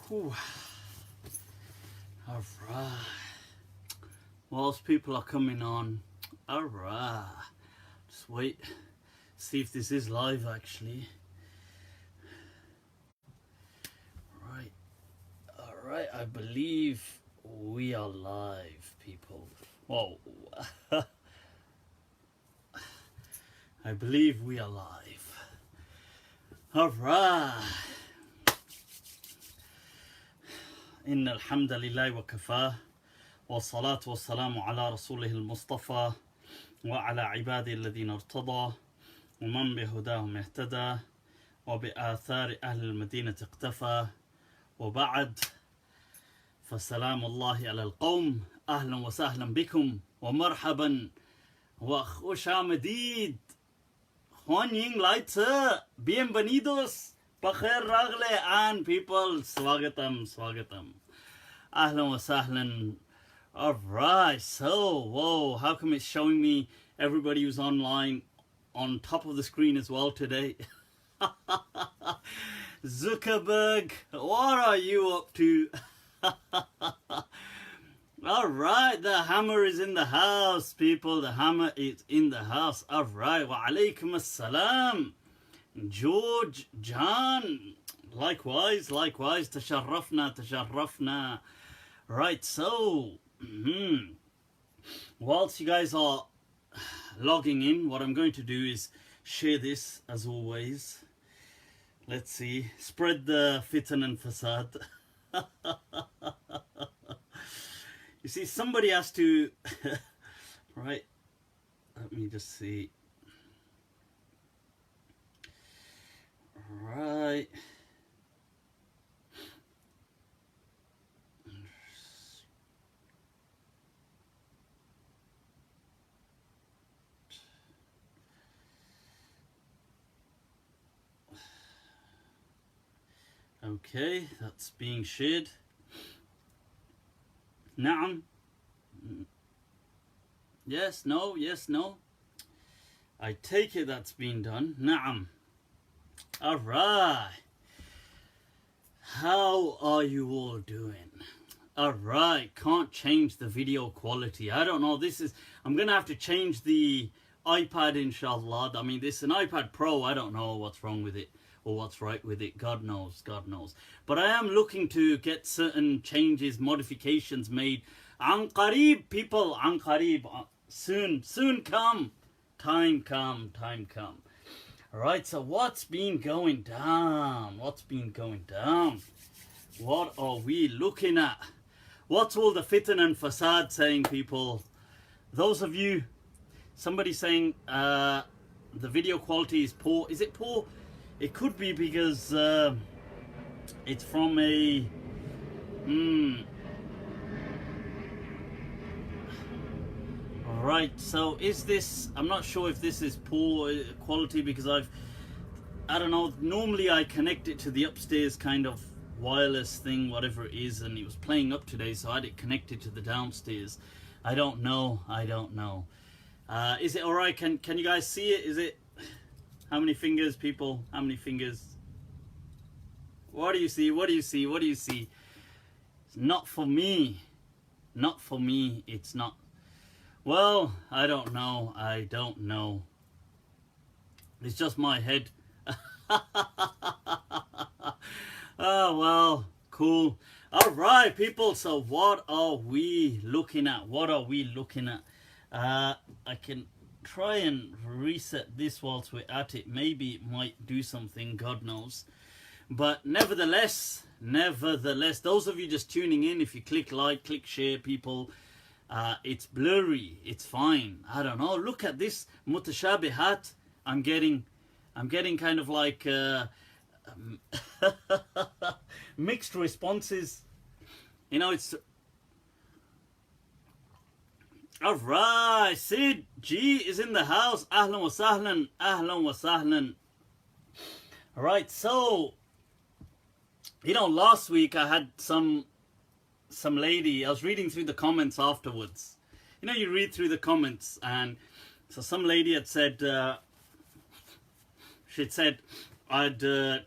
Whew. Alright. Whilst people are coming on, alright. Just wait, see if this is live actually. Right. Alright, I believe we are live, people. Whoa. I believe we are live. Alright. إن الحمد لله وكفاه والصلاة والسلام على رسوله المصطفى وعلى عباده الذين ارتضى ومن بهداهم اهتدى وبآثار أهل المدينة اقتفى وبعد فسلام الله على القوم أهلا وسهلا بكم ومرحبا وخوش آمديد خوانين Leute bienvenidos Bakhair Ragle and people, Swagatam. Ahlan wa sahlan. Alright, so, whoa, how come it's showing me everybody who's online on top of the screen as well today? Zuckerberg, what are you up to? Alright, the hammer is in the house, people. The hammer is in the house. Alright, wa alaykum as-salam. George, John, likewise, tasharrafna. Right, so, whilst you guys are logging in, what I'm going to do is share this as always. Let's see, spread the fitan and fasad. You see, somebody has to, right, let me just see. Right. Okay, that's being shared. Na'am. Yes, no, yes, no. I take it that's been done. Na'am. Alright, how are you all doing? Alright, can't change the video quality. I don't know, I'm gonna have to change the iPad inshallah. I mean, this is an iPad Pro. I don't know what's wrong with it or what's right with it. God knows. But I am looking to get certain changes, modifications made. An qareeb, people, an qareeb. Soon come. Time come. Alright, so what's been going down? What are we looking at? What's all the fitan and fasad saying, people? Those of you, somebody saying the video quality is poor. Is it poor? It could be because it's from a... Right, so is this, I'm not sure if this is poor quality because I don't know, normally I connect it to the upstairs kind of wireless thing, whatever it is, and it was playing up today, so I had it connected to the downstairs. I don't know. Is it alright? Can you guys see it? Is it, how many fingers, people? How many fingers? What do you see? It's not for me. It's not. Well, I don't know. It's just my head. Oh, well, cool. All right, people. So what are we looking at? I can try and reset this whilst we're at it. Maybe it might do something, God knows. But nevertheless, those of you just tuning in, if you click like, click share, people, it's blurry, it's fine. I don't know. Look at this mutashabihat. I'm getting kind of like mixed responses. You know, it's all right. Sid G is in the house. Ahlan wa sahlan. All right. So, you know, last week I had some lady, I was reading through the comments afterwards. You know, you read through the comments, and so some lady had said She said, I'd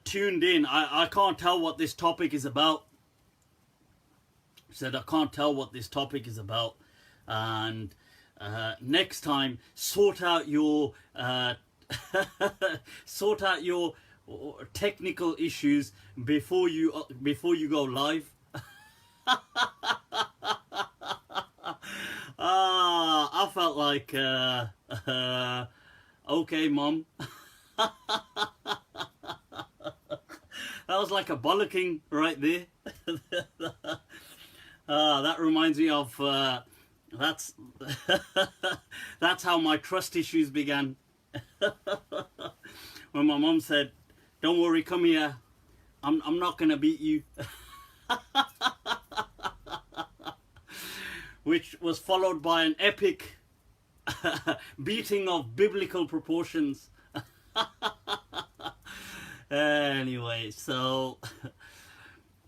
tuned in. I can't tell what this topic is about. She said, I can't tell what this topic is about. And next time, sort out your technical issues before you go live. I felt like, okay, Mom. That was like a bollocking right there. That reminds me of, that's how my trust issues began. When my mom said, don't worry, come here, I'm not going to beat you. Which was followed by an epic beating of biblical proportions. Anyway, so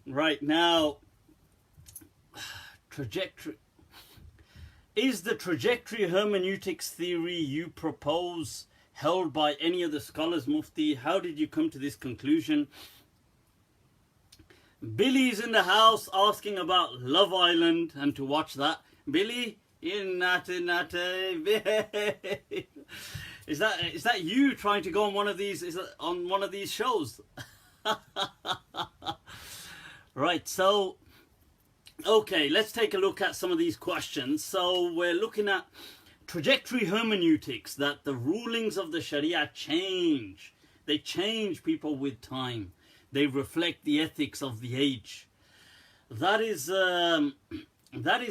right now, trajectory. Is the trajectory hermeneutics theory you propose held by any of the scholars, Mufti? How did you come to this conclusion? Billy's in the house asking about Love Island and to watch that. Billy, is that you trying to go on one of these? Is that on one of these shows? Right. So, okay, let's take a look at some of these questions. So we're looking at trajectory hermeneutics, that the rulings of the Sharia change. They change people with time. They reflect the ethics of the age. That is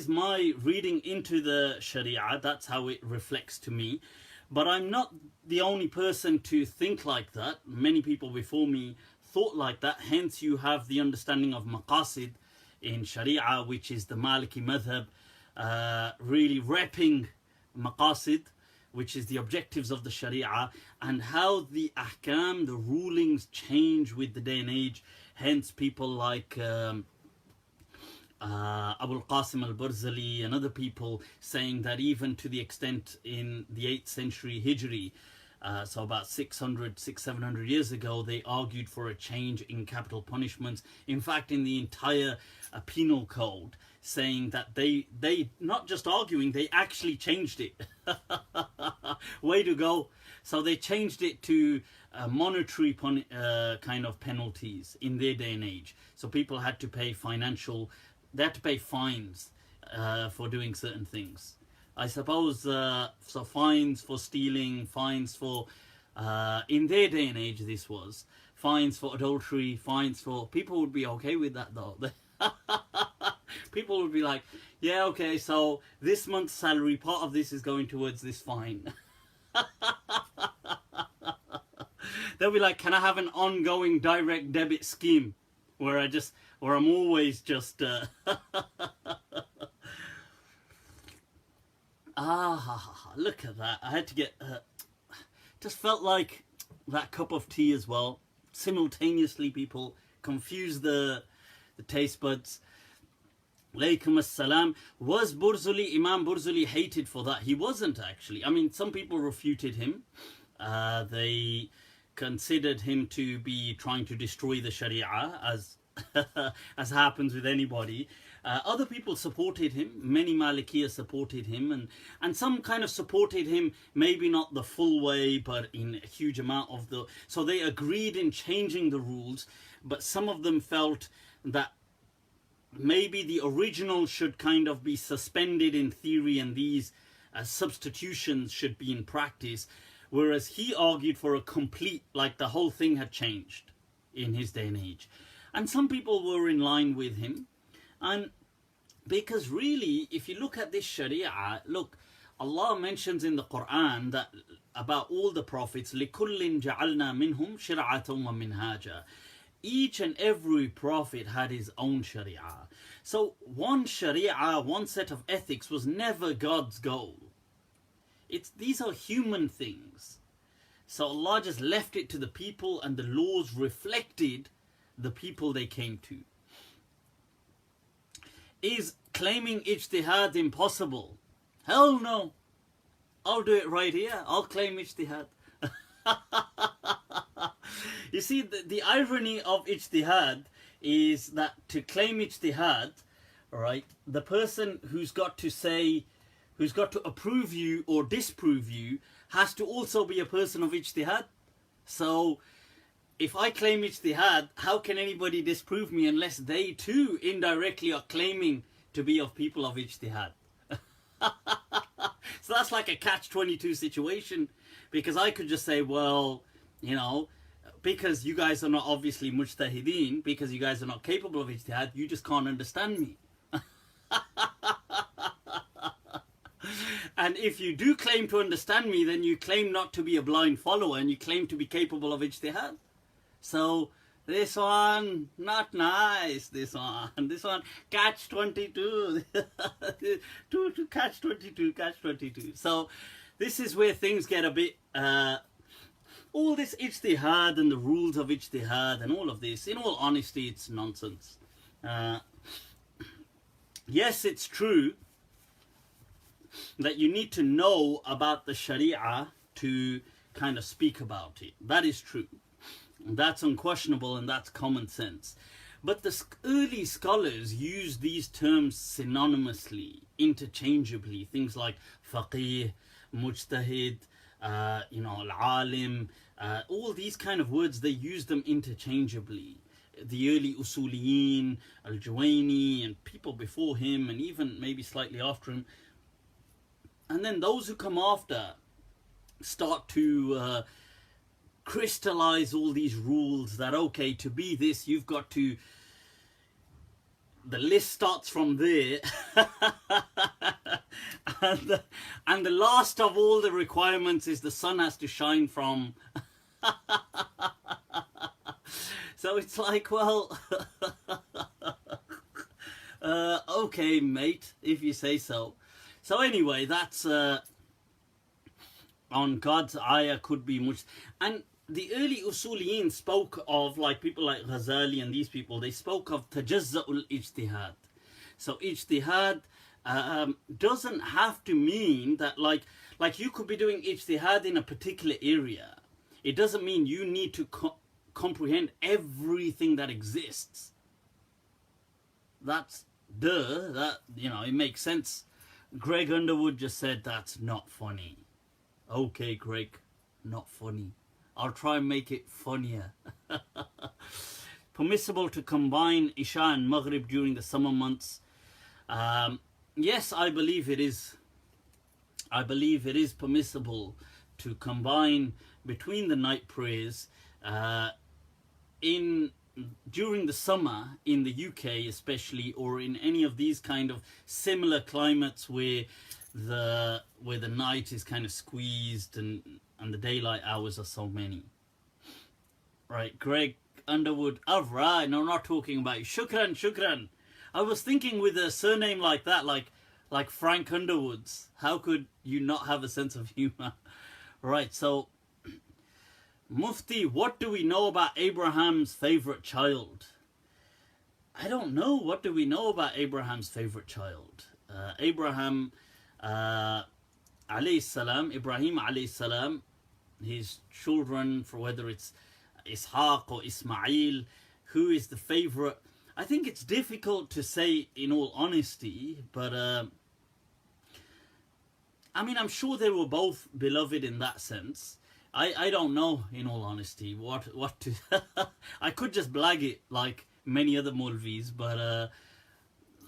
my reading into the Sharia. That's how it reflects to me. But I'm not the only person to think like that. Many people before me thought like that. Hence you have the understanding of maqasid in Sharia, which is the Maliki madhab, really repping maqasid, which is the objectives of the Sharia, and how the ahkam, the rulings, change with the day and age. Hence people like Abul Qasim al-Burzali and other people saying that even to the extent in the 8th century Hijri, so about 600-700 years ago, they argued for a change in capital punishments. In fact, in the entire penal code, saying that they not just arguing, they actually changed it. Way to go. So they changed it to monetary kind of penalties in their day and age. So people had to pay they had to pay fines for doing certain things. I suppose, so fines for stealing, fines for, in their day and age this was, fines for adultery, fines for, people would be okay with that though. People would be like, yeah, okay, so this month's salary, part of this is going towards this fine. They'll be like, can I have an ongoing direct debit scheme where I'm always just, look at that. I had to get, just felt like that cup of tea as well. Simultaneously, people confuse the taste buds. Alaykum as-salam. Was Imam Burzali hated for that? He wasn't actually. I mean, some people refuted him. They considered him to be trying to destroy the Sharia, as happens with anybody. Other people supported him. Many Malikiyah supported him, and some kind of supported him, maybe not the full way, but in a huge amount of the. So they agreed in changing the rules, but some of them felt that maybe the original should kind of be suspended in theory, and these substitutions should be in practice. Whereas he argued for a complete, like the whole thing had changed in his day and age. And some people were in line with him. And because really, if you look at this Sharia, look, Allah mentions in the Quran that about all the prophets, لِكُلٍّ جَعَلْنَا مِنْهُمْ شِرْعَةً وَمِنْهَاجًا. Each and every prophet had his own Sharia. So one Sharia, one set of ethics was never God's goal. These are human things. So Allah just left it to the people, and the laws reflected the people they came to. Is claiming Ijtihad impossible? Hell no. I'll do it right here. I'll claim Ijtihad. You see, the irony of ijtihad is that to claim ijtihad, right, the person who's got to approve you or disprove you has to also be a person of ijtihad. So if I claim ijtihad, how can anybody disprove me unless they too indirectly are claiming to be of people of ijtihad? So that's like a catch-22 situation, because I could just say, well, you know, because you guys are not obviously mujtahideen, because you guys are not capable of ijtihad, you just can't understand me. And if you do claim to understand me, then you claim not to be a blind follower, and you claim to be capable of ijtihad. So this one, not nice. This one, catch 22. to catch 22, catch 22. So this is where things get a bit, all this ijtihad and the rules of ijtihad and all of this, in all honesty, it's nonsense. Yes, it's true that you need to know about the Sharia to kind of speak about it. That is true. That's unquestionable, and that's common sense. But the early scholars used these terms synonymously, interchangeably. Things like faqih, mujtahid, al-alim, all these kind of words, they used them interchangeably. The early usuliyin, al-Juwayni, and people before him, and even maybe slightly after him. And then those who come after start to crystallize all these rules that, okay, to be this, you've got to, the list starts from there. and the last of all the requirements is the sun has to shine from. So it's like, well, okay, mate, if you say so. So anyway, that's on God's ayah could be much. And the early usuliyin spoke of, like people like Ghazali and these people, they spoke of tajazza'ul ijtihad. So ijtihad doesn't have to mean that like you could be doing ijtihad in a particular area. It doesn't mean you need to comprehend everything that exists. That's that, you know, it makes sense. Greg Underwood just said that's not funny. Okay, Greg, not funny. I'll try and make it funnier. Permissible to combine Isha and Maghrib during the summer months. Yes, I believe it is. I believe it is permissible to combine between the night prayers during the summer in the UK especially, or in any of these kind of similar climates where the night is kind of squeezed and the daylight hours are so many. Right, Greg Underwood. All right, no, I'm not talking about you. Shukran. I was thinking with a surname like that, like Frank Underwood's, how could you not have a sense of humor? Right, so Mufti, what do we know about Abraham's favorite child? I don't know. What do we know about Abraham's favorite child? Ibrahim alayhi salam, his children, for whether it's Ishaq or Ismail, who is the favorite? I think it's difficult to say in all honesty, but I mean, I'm sure they were both beloved in that sense. I don't know, in all honesty, what to. I could just blag it like many other Maulvis, but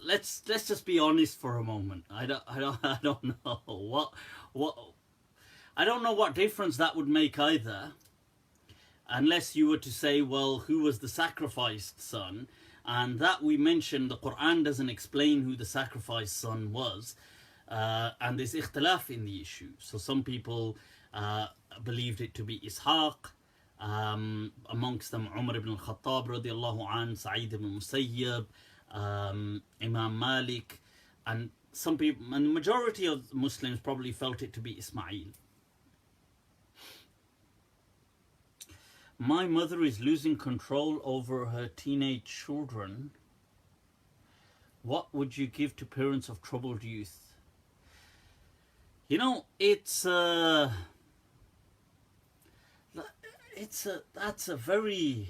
let's just be honest for a moment. I don't know what I don't know what difference that would make either, unless you were to say, well, who was the sacrificed son? And that we mentioned, the Quran doesn't explain who the sacrificed son was, and there's ikhtilaf in the issue. So some people believed it to be Ishaq, amongst them Umar ibn al-Khattab radiallahu an, Sa'id ibn Musayyab, Imam Malik, and some people, and the majority of Muslims probably felt it to be Ismail. My mother is losing control over her teenage children. What would you give to parents of troubled youth? You know, it's that's a very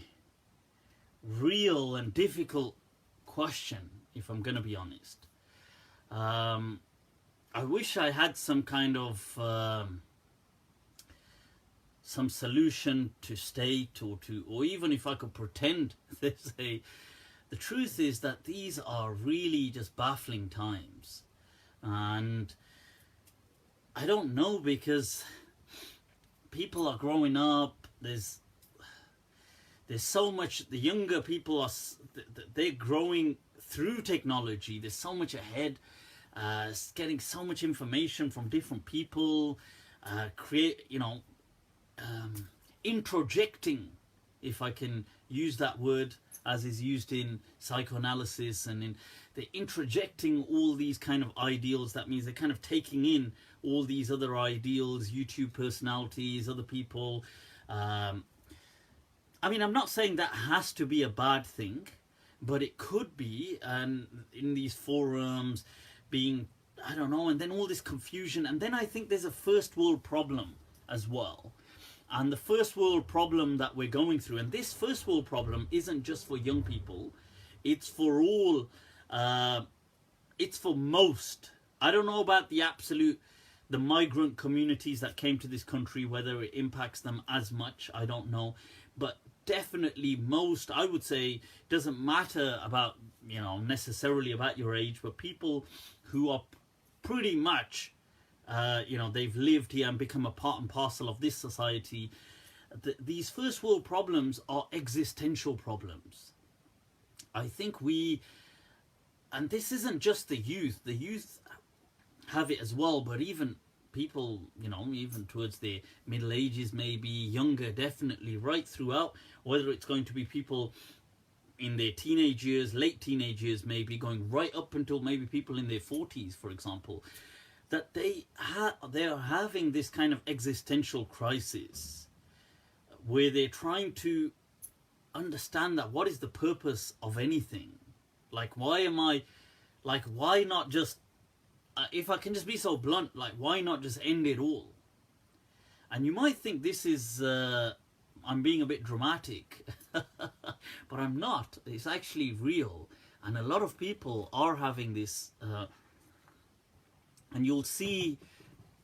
real and difficult question, if I'm going to be honest. I wish I had some kind of some solution to state, or even if I could pretend there's a. The truth is that these are really just baffling times, and I don't know, because people are growing up. There's so much. The younger people they're growing through technology. There's so much ahead. Getting so much information from different people. Introjecting, if I can use that word, as is used in psychoanalysis, and in they're introjecting all these kind of ideals. That means they're kind of taking in all these other ideals, YouTube personalities, other people. I'm not saying that has to be a bad thing, but it could be, and in these forums being, I don't know, and then all this confusion. And then I think there's a first world problem as well. And the first world problem that we're going through, and this first world problem isn't just for young people, it's for all, it's for most. I don't know about the migrant communities that came to this country, whether it impacts them as much, I don't know. But definitely most, I would say, doesn't matter about, necessarily about your age, but people who are pretty much, they've lived here and become a part and parcel of this society. These first world problems are existential problems. I think and this isn't just the youth have it as well, but even people, even towards their middle ages, maybe younger, definitely, right throughout, whether it's going to be people in their teenage years, late teenage years, maybe going right up until maybe people in their 40s, for example, that they are having this kind of existential crisis where they're trying to understand that what is the purpose of anything? Like, why not just, if I can just be so blunt, like, why not just end it all? And you might think this is, I'm being a bit dramatic, but I'm not. It's actually real. And a lot of people are having this, and you'll see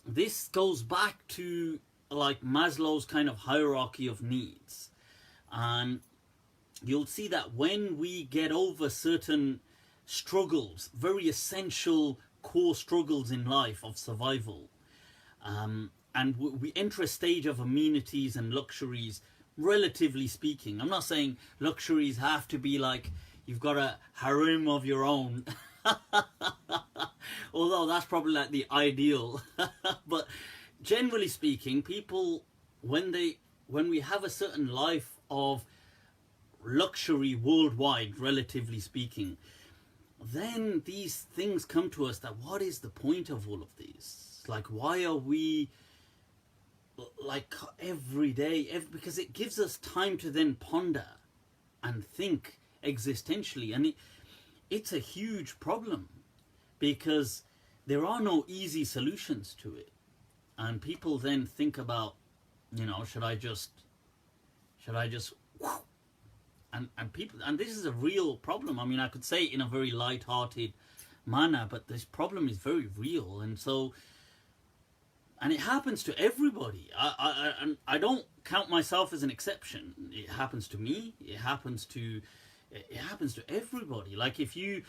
this goes back to like Maslow's kind of hierarchy of needs. And you'll see that when we get over certain struggles, very essential core struggles in life of survival, and we enter a stage of amenities and luxuries, relatively speaking. I'm not saying luxuries have to be like you've got a harem of your own, although that's probably like the ideal. But generally speaking, people, when we have a certain life of luxury worldwide, relatively speaking, then these things come to us that what is the point of all of these? Like, why are we like every day? Because it gives us time to then ponder and think existentially. And it's a huge problem because there are no easy solutions to it. And people then think about, should I just and people, and this is a real problem. I mean, I could say it in a very light-hearted manner, but this problem is very real. And so, and it happens to everybody. I don't count myself as an exception. It happens to me. It happens to everybody. Like if I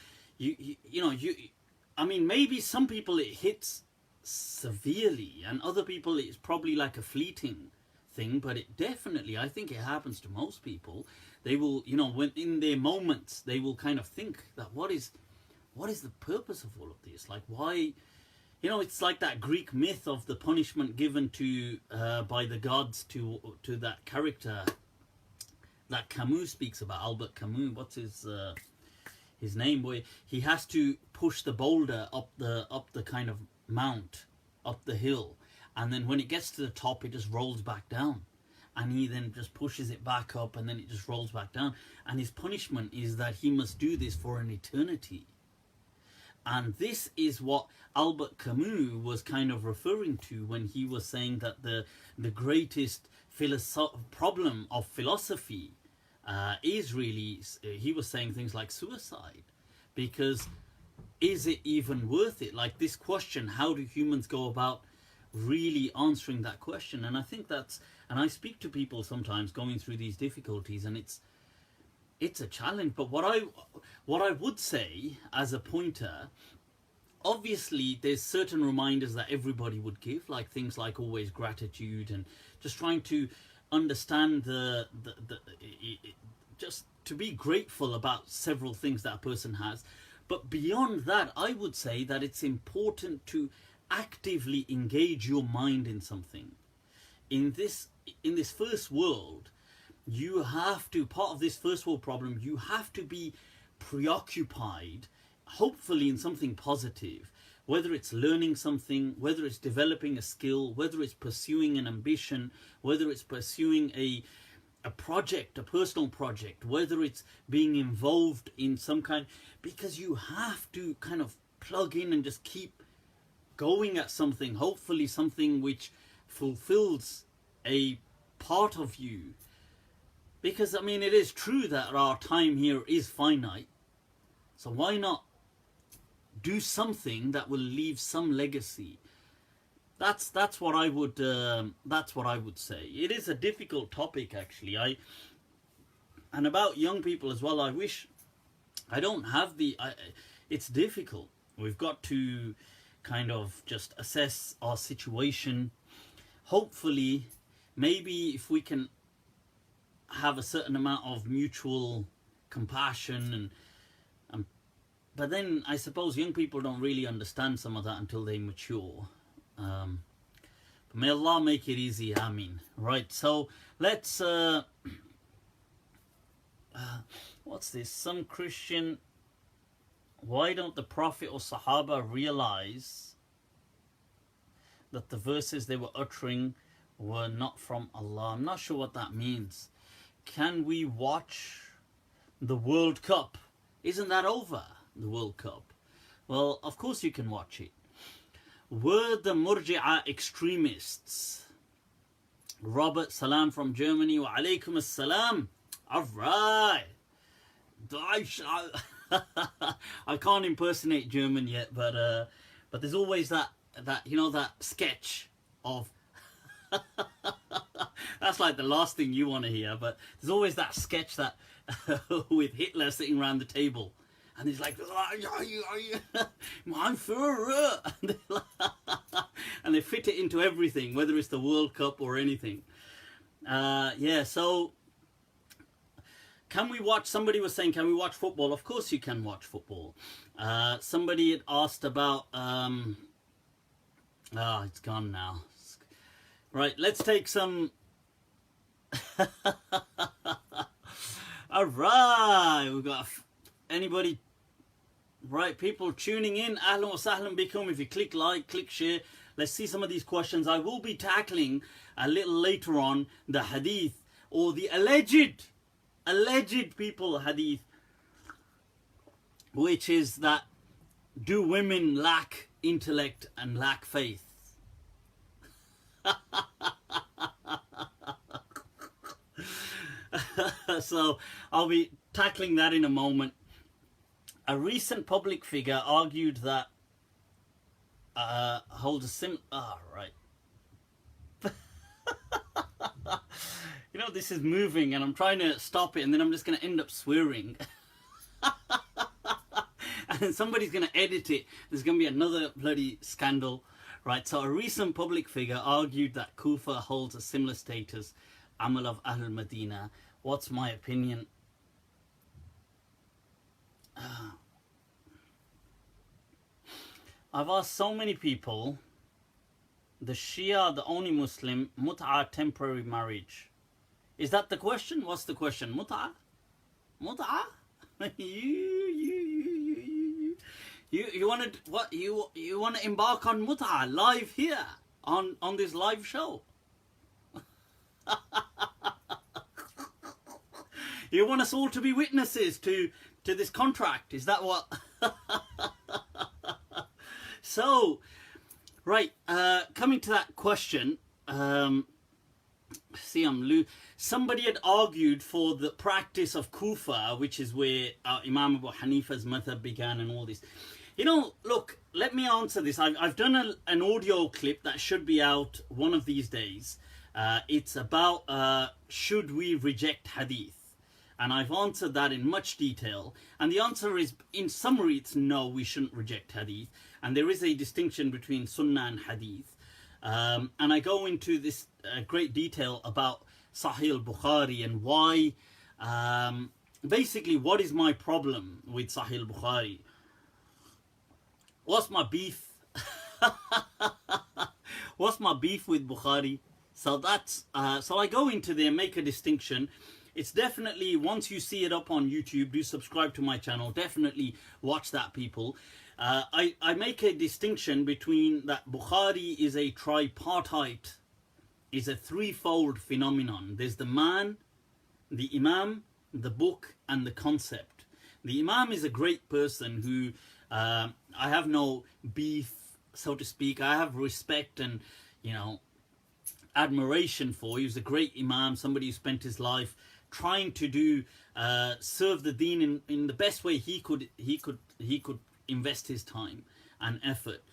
mean, maybe some people it hits severely, and other people it's probably like a fleeting thing, but it definitely, I think it happens to most people. They will, when in their moments, they will kind of think that what is the purpose of all of this? Like, why? It's like that Greek myth of the punishment given to by the gods to that character that Camus speaks about, Albert Camus. What's his name? Where he has to push the boulder up the kind of mount, up the hill, and then when it gets to the top, it just rolls back down. And he then just pushes it back up, and then it just rolls back down. And his punishment is that he must do this for an eternity. And this is what Albert Camus was kind of referring to when he was saying that the greatest problem of philosophy is really, he was saying things like suicide, because is it even worth it? Like this question, how do humans go about really answering that question? And I think that's, and I speak to people sometimes going through these difficulties, and it's a challenge. But what I would say as a pointer, obviously there's certain reminders that everybody would give, like things like always gratitude and just trying to understand just to be grateful about several things that a person has. But beyond that, I would say that it's important to actively engage your mind in something. In this first world, you have to, part of this first world problem, you have to be preoccupied, hopefully in something positive, whether it's learning something, whether it's developing a skill, whether it's pursuing an ambition, whether it's pursuing a project, a personal project, whether it's being involved in some kind, because you have to kind of plug in and just keep going at something, hopefully something which fulfills a part of you. Because I mean, it is true that our time here is finite, so why not do something that will leave some legacy? That's what I would say. It is a difficult topic, actually. And about young people as well, I wish I don't have it's difficult. We've got to kind of just assess our situation. Hopefully, maybe if we can have a certain amount of mutual compassion and but then I suppose young people don't really understand some of that until they mature. But may Allah make it easy, Ameen. Right, so let's what's this? Some Christian, why don't the Prophet or Sahaba realize that the verses they were uttering were not from Allah? I'm not sure what that means. Can we watch the World Cup? Isn't that over, the World Cup? Well, of course you can watch it. Were the Murji'a extremists? Robert, salam from Germany. Wa alaikum as-salam. Alright. I can't impersonate German yet, but there's always that you know, that sketch of that's like the last thing you want to hear, but there's always that sketch that with Hitler sitting around the table and he's like, I'm for and they fit it into everything, whether it's the World Cup or anything. Yeah, so can we watch, somebody was saying, can we watch football? Of course you can watch football. Somebody had asked about it's gone now. Right, let's take some alright, we've got anybody, right, people tuning in, ahlan wa sahlan bikum. If you click like, click share, let's see some of these questions. I will be tackling a little later on the hadith, or the alleged people hadith, which is that, do women lack intellect and lack faith? So I'll be tackling that in a moment. A recent public figure argued that holds a right. You know, this is moving and I'm trying to stop it, and then I'm just going to end up swearing. And then somebody's going to edit it. There's going to be another bloody scandal. Right, so a recent public figure argued that Kufa holds a similar status, Amal of Madina. What's my opinion? I've asked so many people, the Shia, the only Muslim, Mutah, temporary marriage. Is that the question? What's the question? Mutah? Mutah? You want to what? You want to embark on Mutah live here on this live show? You want us all to be witnesses to this contract? Is that what? So, right, coming to that question, see see, somebody had argued for the practice of Kufa, which is where Imam Abu Hanifa's madhab began and all this. You know, look, let me answer this. I've done an audio clip that should be out one of these days. It's about should we reject hadith? And I've answered that in much detail. And the answer is, in summary, it's no, we shouldn't reject hadith. And there is a distinction between sunnah and hadith. And I go into this great detail about Sahih al-Bukhari and why, basically, what is my problem with Sahih al-Bukhari? What's my beef? What's my beef with Bukhari? So that's so I go into there, make a distinction. It's definitely, once you see it up on YouTube, do subscribe to my channel. Definitely watch that, people. I make a distinction between that Bukhari is a tripartite, is a threefold phenomenon. There's the man, the Imam, the book, and the concept. The Imam is a great person who I have no beef, so to speak. I have respect and, you know, admiration for. He was a great Imam, somebody who spent his life trying to do serve the deen in the best way he could invest his time and effort.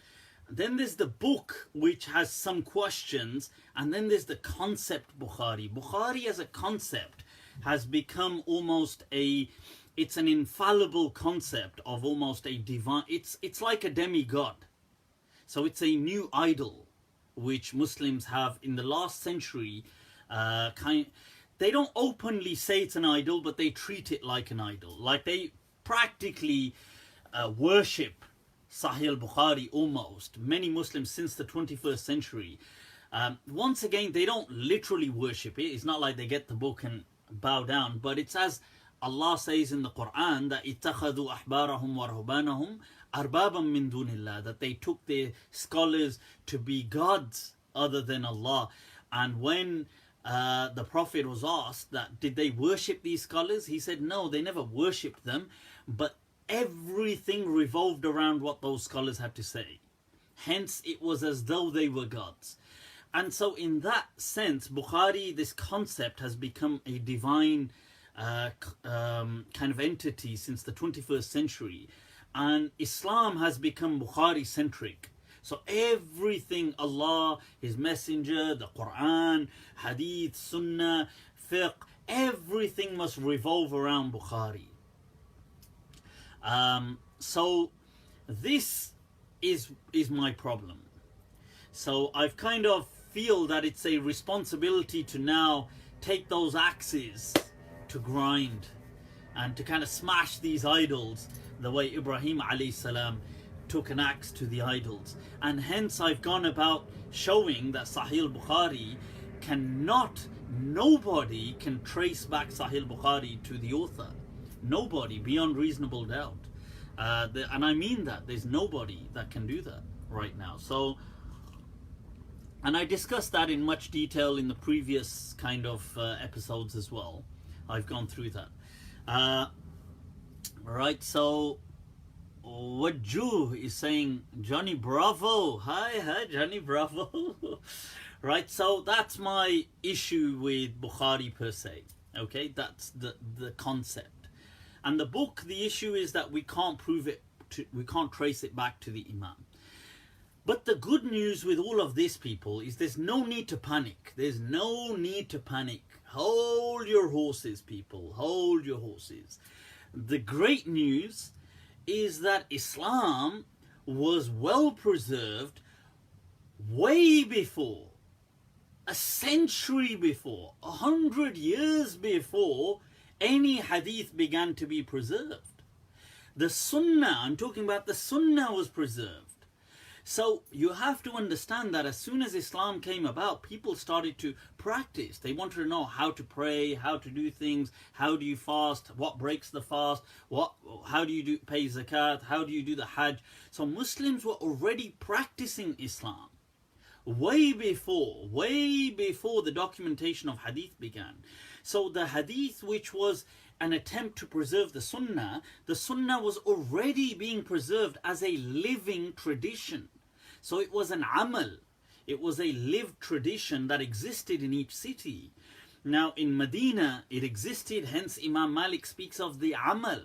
Then there's the book, which has some questions, and then there's the concept Bukhari. Bukhari as a concept has become almost it's an infallible concept of almost a divine, it's like a demigod. So it's a new idol which Muslims have in the last century they don't openly say it's an idol, but they treat it like an idol. Like they practically worship Sahih al-Bukhari almost. Many Muslims since the 21st century. Once again, they don't literally worship it. It's not like they get the book and bow down. But it's as Allah says in the Quran that اتَّخَذُوا أَحْبَارَهُمْ وَرُهْبَانَهُمْ أَرْبَابًا مِّن دُونِ اللَّهِ, that they took their scholars to be gods other than Allah. And when the Prophet was asked that did they worship these scholars, he said no, they never worshipped them, but everything revolved around what those scholars had to say. Hence it was as though they were gods. And so in that sense, Bukhari, this concept, has become a divine kind of entity since the 21st century, and Islam has become Bukhari centric. So everything, Allah, His Messenger, the Quran, Hadith, Sunnah, Fiqh, everything must revolve around Bukhari. So this is my problem. So I've kind of feel that it's a responsibility to now take those axes to grind and to kind of smash these idols the way Ibrahim alayhi salam took an axe to the idols. And hence I've gone about showing that Sahih al-Bukhari nobody can trace back Sahih al-Bukhari to the author. Nobody, beyond reasonable doubt. And I mean that, there's nobody that can do that right now. So, and I discussed that in much detail in the previous kind of episodes as well. I've gone through that. Right, so Wajjuh is saying, Johnny Bravo. Hi, Johnny Bravo. Right, so that's my issue with Bukhari per se. Okay, that's the concept. And the book, the issue is that we can't prove it, we can't trace it back to the Imam. But the good news with all of this, people, is there's no need to panic. There's no need to panic. Hold your horses, people. Hold your horses. The great news is that Islam was well preserved way before, a century before, 100 years before any hadith began to be preserved. The Sunnah, I'm talking about the Sunnah, was preserved. So you have to understand that as soon as Islam came about, people started to practice. They wanted to know how to pray, how to do things, how do you fast, what breaks the fast, how do you pay zakat, how do you do the hajj. So Muslims were already practicing Islam way before the documentation of hadith began. So the hadith, which was an attempt to preserve the Sunnah was already being preserved as a living tradition. So it was an Amal. It was a lived tradition that existed in each city. Now in Medina it existed, hence Imam Malik speaks of the Amal.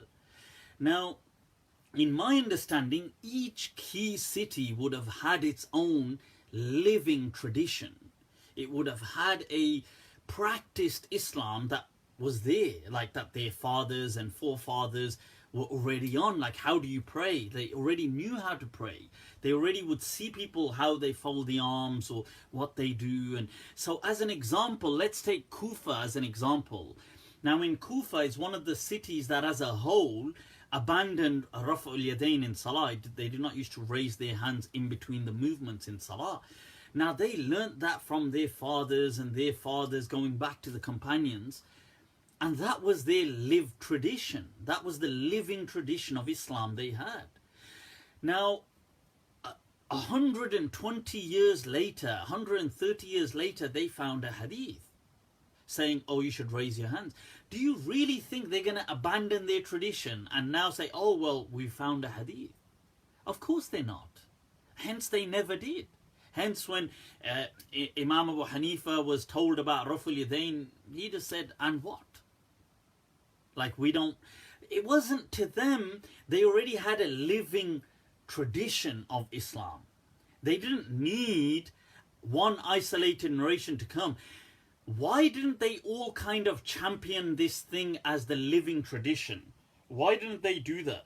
Now in my understanding, each key city would have had its own living tradition. It would have had a practiced Islam that was there, like that their fathers and forefathers were already on. Like, how do you pray? They already knew how to pray. They already would see people how they fold the arms or what they do. And so as an example, let's take Kufa as an example. Now in Kufa is one of the cities that as a whole abandoned raf'ul yadayn in salah. They did not used to raise their hands in between the movements in salah. Now they learnt that from their fathers and their fathers going back to the companions, and that was their lived tradition. That was the living tradition of Islam they had. Now 120 years later, 130 years later, they found a hadith saying, oh, you should raise your hands. Do you really think they're going to abandon their tradition and now say, oh, well, we found a hadith? Of course they're not. Hence, they never did. Hence, when Imam Abu Hanifa was told about Raful Yadayn, he just said, and what? Like, we don't... It wasn't to them. They already had a living tradition of Islam. They didn't need one isolated narration to come. Why didn't they all kind of champion this thing as the living tradition? Why didn't they do that?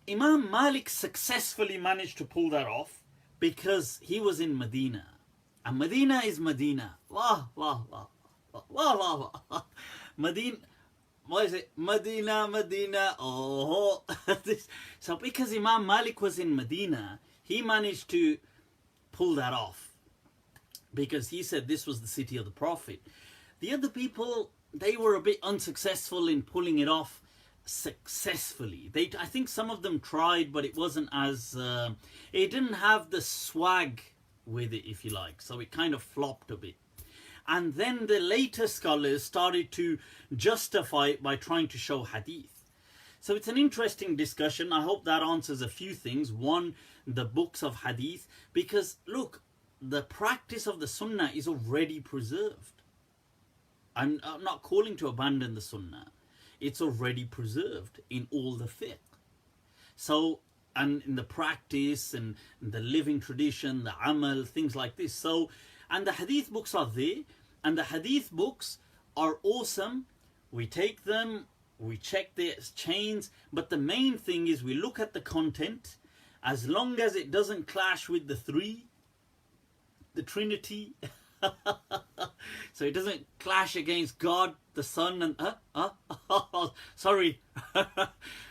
Imam Malik successfully managed to pull that off because he was in Medina. And Medina is Medina. Wah, wah, wah, wah, wah, wah, wah. Medina, what is it? Medina, Medina, oh. So because Imam Malik was in Medina, he managed to pull that off. Because he said this was the city of the Prophet. The other people, they were a bit unsuccessful in pulling it off successfully. I think some of them tried, but it wasn't as... it didn't have the swag with it, if you like. So it kind of flopped a bit. And then the later scholars started to justify it by trying to show hadith. So it's an interesting discussion. I hope that answers a few things. One, the books of hadith. Because, look, the practice of the sunnah is already preserved. I'm not calling to abandon the sunnah. It's already preserved in all the fiqh. So, and in the practice and the living tradition, the amal, things like this. So, and the hadith books are there. And the hadith books are awesome. We take them, we check their chains. But the main thing is we look at the content. As long as it doesn't clash with the three, the Trinity, so it doesn't clash against God, the Son, and sorry,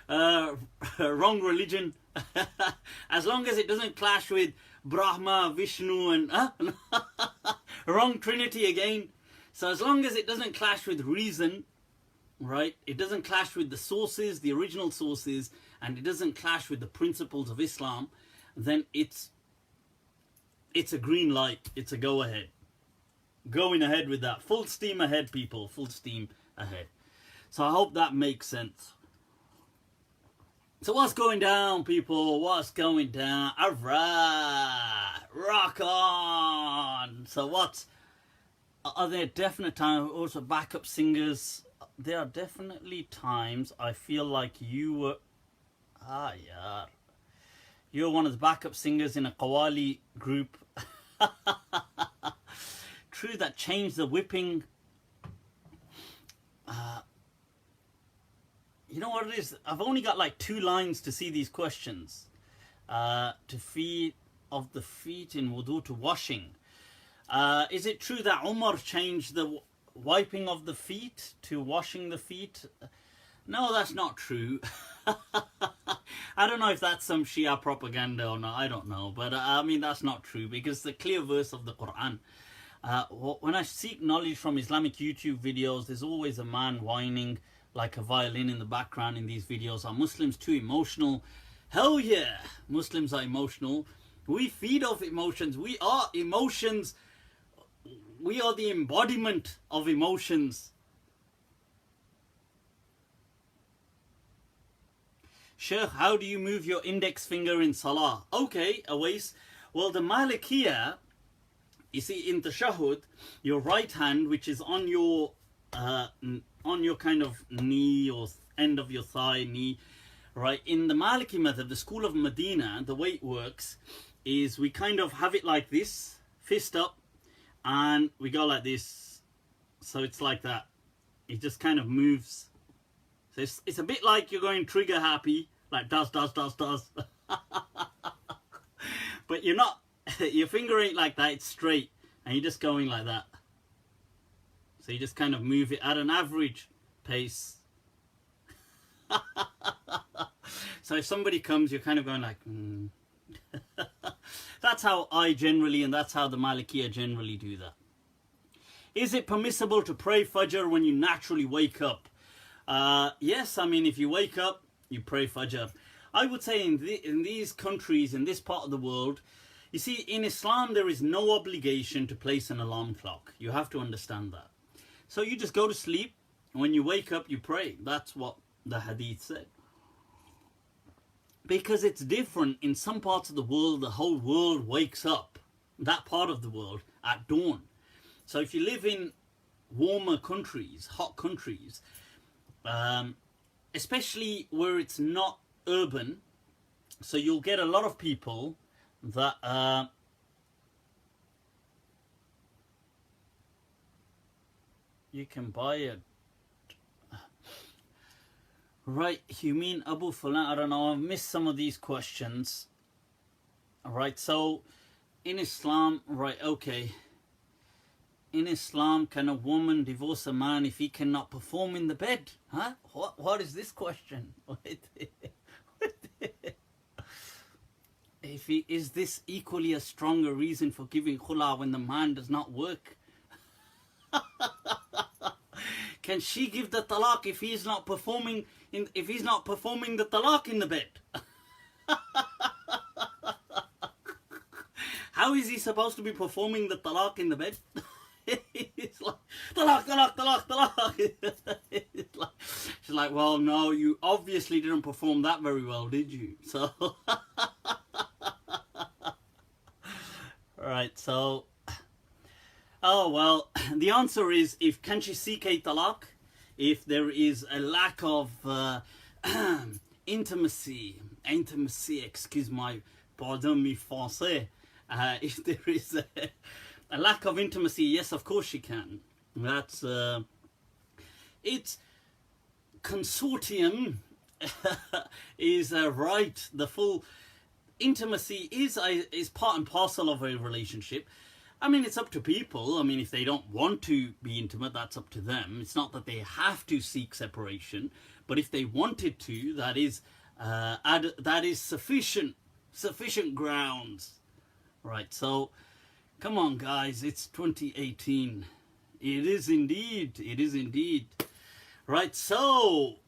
wrong religion. As long as it doesn't clash with Brahma, Vishnu, and wrong Trinity again. So as long as it doesn't clash with reason, right? It doesn't clash with the sources, the original sources, and it doesn't clash with the principles of Islam, then it's a green light. It's a go ahead. Going ahead with that. Full steam ahead, people. Full steam ahead. So I hope that makes sense. So what's going down, people? What's going down? Alright. Rock on. So are there definite times, also backup singers? There are definitely times I feel like you were... yeah. You're one of the backup singers in a Qawwali group. True, that changed the whipping. You know what it is? I've only got like 2 lines to see these questions. To feet of the feet in wudu to washing. Is it true that Umar changed the wiping of the feet to washing the feet? No, that's not true. I don't know if that's some Shia propaganda or not. I don't know. But I mean, that's not true. Because the clear verse of the Quran. When I seek knowledge from Islamic YouTube videos, there's always a man whining like a violin in the background in these videos. Are Muslims too emotional? Hell yeah. Muslims are emotional. We feed off emotions. We are emotions. We are the embodiment of emotions. Sheikh, how do you move your index finger in salah? Okay, Awais. Well, the Malikiyah, you see, in tashahhud, your right hand, which is on your on your kind of knee or end of your thigh, knee, right? In the Maliki method, the school of Madina, the way it works is we kind of have it like this, fist up, and we go like this. So it's like that. It just kind of moves. So it's a bit like you're going trigger happy, like does. But you're not, your finger ain't like that, it's straight. And you're just going like that. So you just kind of move it at an average pace. So if somebody comes, you're kind of going like, That's how I generally, and that's how the Malikiya generally do that. Is it permissible to pray Fajr when you naturally wake up? Yes, I mean, if you wake up, you pray Fajr. I would say in these countries, in this part of the world, you see, in Islam, there is no obligation to place an alarm clock. You have to understand that. So you just go to sleep, and when you wake up, you pray. That's what the Hadith said. Because it's different. In some parts of the world, the whole world wakes up, that part of the world, at dawn. So if you live in warmer countries, hot countries, especially where it's not urban, so you'll get a lot of people that you can buy it. Right, you mean Abu Fulan? I don't know, I've missed some of these questions. Alright, so in Islam, right, okay. In Islam, can a woman divorce a man if he cannot perform in the bed? Huh? What is this question? Is this equally a stronger reason for giving khula when the man does not work? Can she give the talaq if he's not performing the talaq in the bed? How is he supposed to be performing the talaq in the bed? It's like talaq. She's like, well, no, you obviously didn't perform that very well, did you? So right, so oh well, the answer is, can she seek a talaq if there is a lack of intimacy, excuse my pardon me français, if there is a lack of intimacy, yes, of course she can. That's it's consortium is right. The full intimacy is part and parcel of a relationship. I mean, it's up to people. I mean, if they don't want to be intimate, that's up to them. It's not that they have to seek separation, but if they wanted to, that is sufficient grounds. Right, so come on, guys, it's 2018. It is indeed. Right, so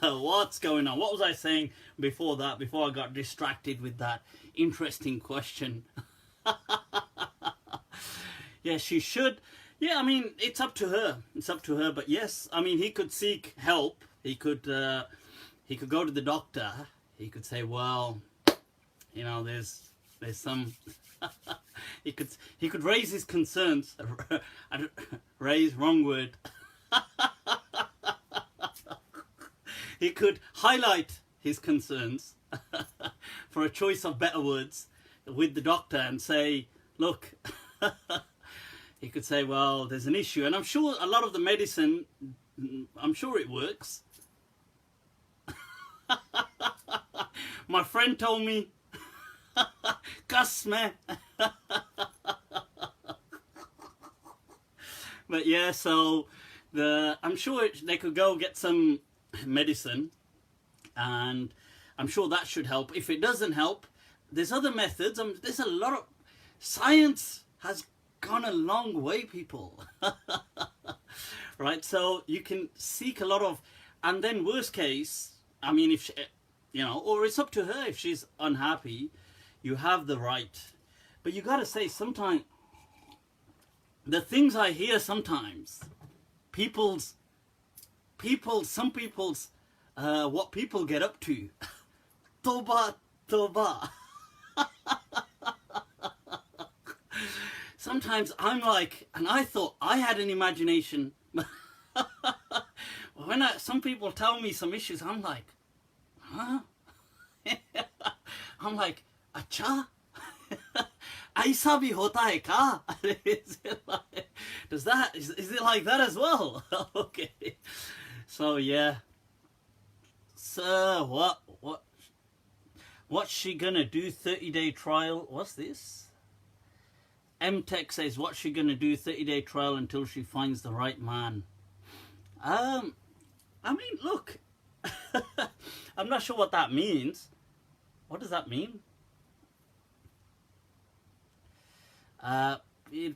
what's going on? What was I saying before that, before I got distracted with that interesting question? Yeah, she should. Yeah, I mean, it's up to her. But yes, I mean, he could seek help. He could go to the doctor. He could say, well, you know, there's some. He could raise his concerns. Raise, wrong word. He could highlight his concerns for a choice of better words with the doctor and say, look. He could say, well, there's an issue, and I'm sure a lot of the medicine, I'm sure it works. My friend told me, Kasme. But yeah, so I'm sure they could go get some medicine, and I'm sure that should help. If it doesn't help, there's other methods. There's a lot of science has gone a long way, people. Right, so you can seek a lot of, and then worst case, I mean, if she, you know, or it's up to her if she's unhappy, you have the right. But you gotta say, sometimes the things I hear, sometimes some people's what people get up to. Toba. Sometimes I'm like, and I thought I had an imagination. when some people tell me some issues, I'm like, huh? I'm like, acha? Aisa bhi hota hai ka? Is it like that as well? Okay. So yeah. So what's she gonna do? 30-day trial. What's this? M-Tech says, what's she gonna do? 30-day trial until she finds the right man. I mean, look. I'm not sure what that means. What does that mean?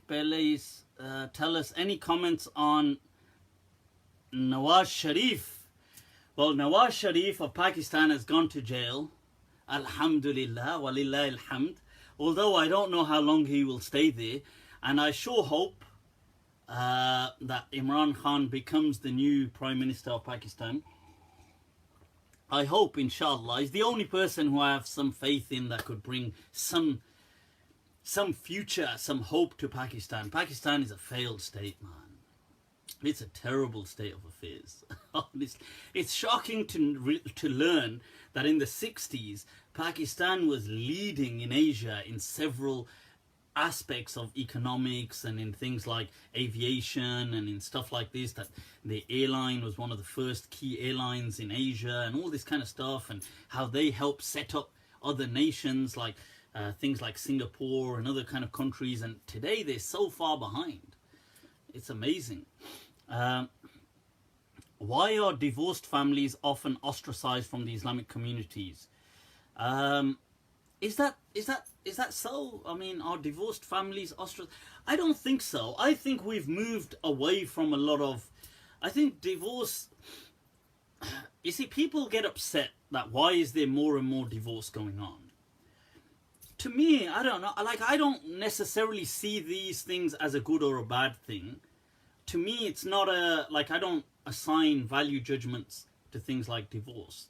Please tell us any comments on Nawaz Sharif. Well, Nawaz Sharif of Pakistan has gone to jail. Alhamdulillah, walillah alhamd. Although I don't know how long he will stay there. And I sure hope that Imran Khan becomes the new Prime Minister of Pakistan. I hope, inshallah. He's the only person who I have some faith in that could bring some future, some hope to Pakistan. Pakistan is a failed state, man. It's a terrible state of affairs. It's shocking to learn that in the 60s, Pakistan was leading in Asia in several aspects of economics and in things like aviation and in stuff like this, that the airline was one of the first key airlines in Asia and all this kind of stuff, and how they helped set up other nations like things like Singapore and other kind of countries, and today they're so far behind. It's amazing. Why are divorced families often ostracized from the Islamic communities? Is that so? I mean, are divorced families ostracized? I don't think so. I think we've moved away from a lot of... I think divorce... You see, people get upset that why is there more and more divorce going on? To me, I don't know. Like, I don't necessarily see these things as a good or a bad thing. To me, it's not a... Like, I don't assign value judgments to things like divorce.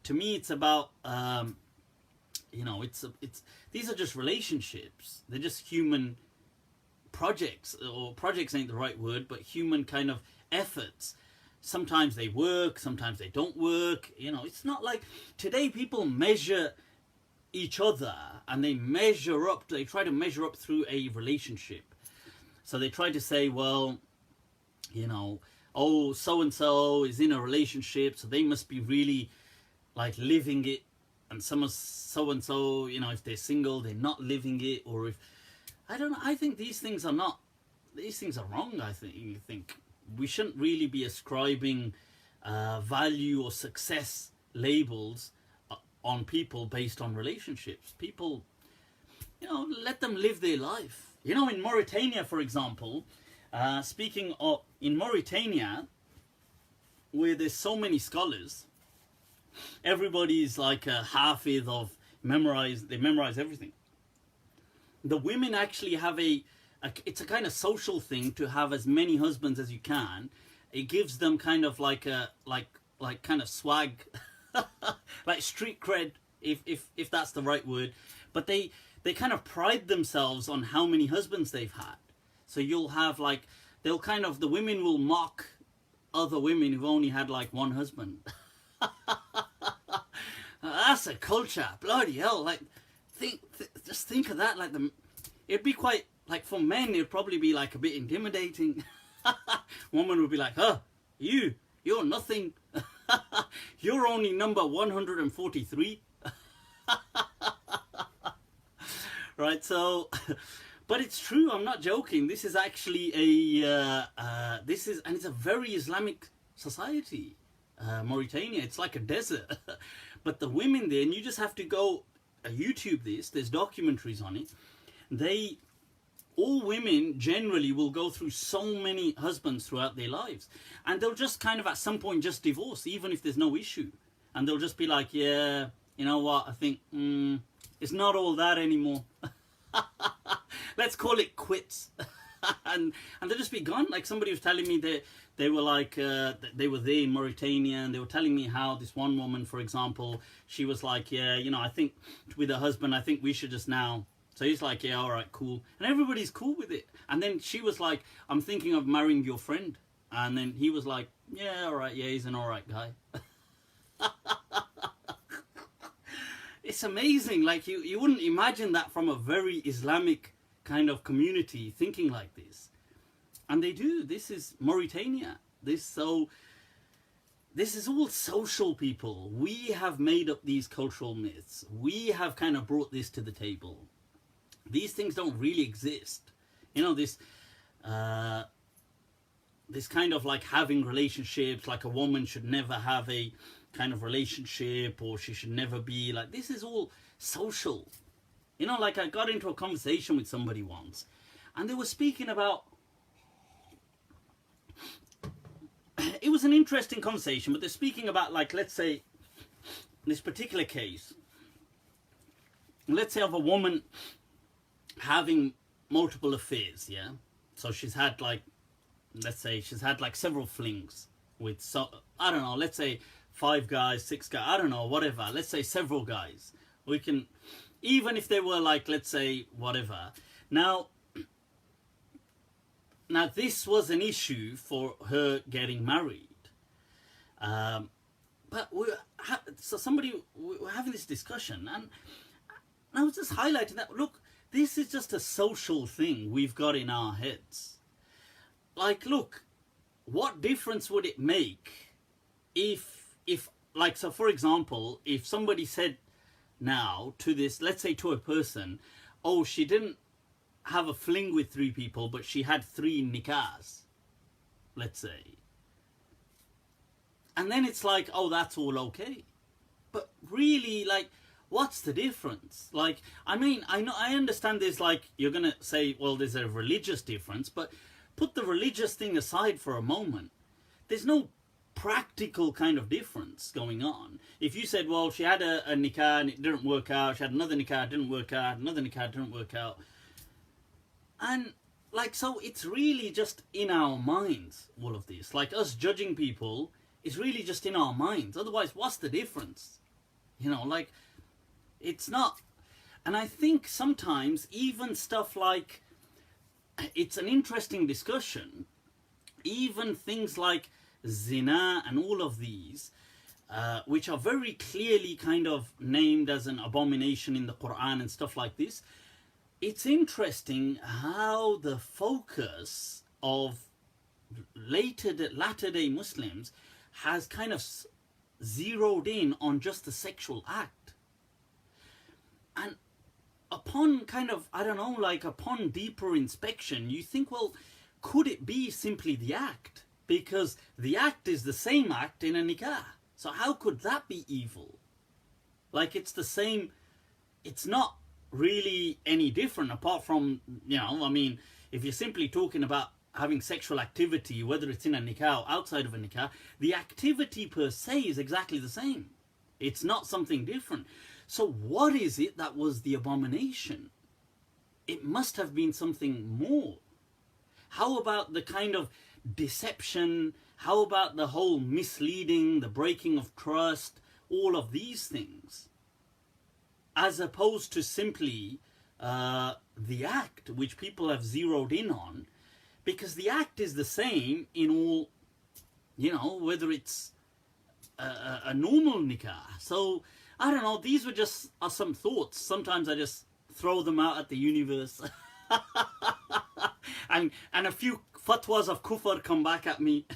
To me, it's about... you know, these are just relationships. They're just human projects, or projects ain't the right word, but human kind of efforts. Sometimes they work, sometimes they don't work. You know, it's not like today people measure each other and they measure up, they try to measure up through a relationship. So they try to say, well, you know, oh, so-and-so is in a relationship, so they must be really like living it. And so-and-so, you know, if they're single, they're not living it. Or if, I don't know, I think these things are wrong, I think. We shouldn't really be ascribing value or success labels on people based on relationships. People, you know, let them live their life. You know, in Mauritania, for example, speaking of, in Mauritania, where there's so many scholars, everybody's like a hafiz of they memorize everything. The women actually have it's a kind of social thing to have as many husbands as you can. It gives them kind of like a like kind of swag, like street cred, if that's the right word. But they kind of pride themselves on how many husbands they've had. So you'll have like, the women will mock other women who've only had like one husband. That's a culture, bloody hell! Like, just think of that. Like, it'd be quite like, for men, it'd probably be like a bit intimidating. Woman would be like, "Huh, you're nothing. You're only number 143." Right? So, but it's true. I'm not joking. This is actually and it's a very Islamic society. Mauritania, it's like a desert. But the women there, and you just have to go YouTube this, there's documentaries on it. All women generally will go through so many husbands throughout their lives, and they'll just kind of at some point just divorce, even if there's no issue, and they'll just be like, yeah, you know what, I think it's not all that anymore. Let's call it quits. and they'll just be gone. Like, somebody was telling me that they were like, they were there in Mauritania, and they were telling me how this one woman, for example, she was like, yeah, you know, I think with her husband, I think we should just now. So he's like, yeah, all right, cool. And everybody's cool with it. And then she was like, I'm thinking of marrying your friend. And then he was like, yeah, all right, yeah, he's an all right guy. It's amazing. Like, you wouldn't imagine that from a very Islamic kind of community thinking like this. And they do. This is Mauritania. This is all social people. We have made up these cultural myths. We have kind of brought this to the table. These things don't really exist. You know, this kind of like having relationships, like a woman should never have a kind of relationship, or she should never be like, this is all social. You know, like I got into a conversation with somebody once, and they were speaking about, it was an interesting conversation, but they're speaking about, like, let's say, this particular case, let's say of a woman having multiple affairs, yeah? So she's had, like, let's say she's had, like, several flings with, so I don't know, let's say 5 guys, 6 guys, I don't know, whatever. Let's say several guys. We can, even if they were, like, let's say, whatever. Now, this was an issue for her getting married. But we were having this discussion, and I was just highlighting that, look, this is just a social thing we've got in our heads. Like, look, what difference would it make if, like, so for example, if somebody said now to this, let's say to a person, oh, she didn't have a fling with 3 people, but she had 3 nikahs, let's say. And then it's like, oh, that's all okay. But really, like, what's the difference? Like, I mean, I understand there's, like, you're going to say, well, there's a religious difference, but put the religious thing aside for a moment. There's no practical kind of difference going on. If you said, well, she had a nikah and it didn't work out, she had another nikah, it didn't work out, another nikah, it didn't work out. And, like, so it's really just in our minds, all of this. Like, us judging people is really just in our minds. Otherwise, what's the difference? You know, like, it's not. And I think sometimes even stuff like, it's an interesting discussion, even things like zina and all of these, which are very clearly kind of named as an abomination in the Quran and stuff like this. It's interesting how the focus of latter-day Muslims has kind of zeroed in on just the sexual act. And upon kind of, I don't know, like upon deeper inspection, you think, well, could it be simply the act? Because the act is the same act in a nikah. So how could that be evil? Like, it's the same, it's not really any different apart from, you know, I mean, if you're simply talking about having sexual activity, whether it's in a nikah or outside of a nikah, the activity per se is exactly the same. It's not something different. So what is it that was the abomination? It must have been something more. How about the kind of deception? How about the whole misleading, the breaking of trust, all of these things? As opposed to simply the act, which people have zeroed in on, because the act is the same in all, you know, whether it's a normal nikah. So, I don't know, these were just some thoughts. Sometimes I just throw them out at the universe. and a few fatwas of kufr come back at me.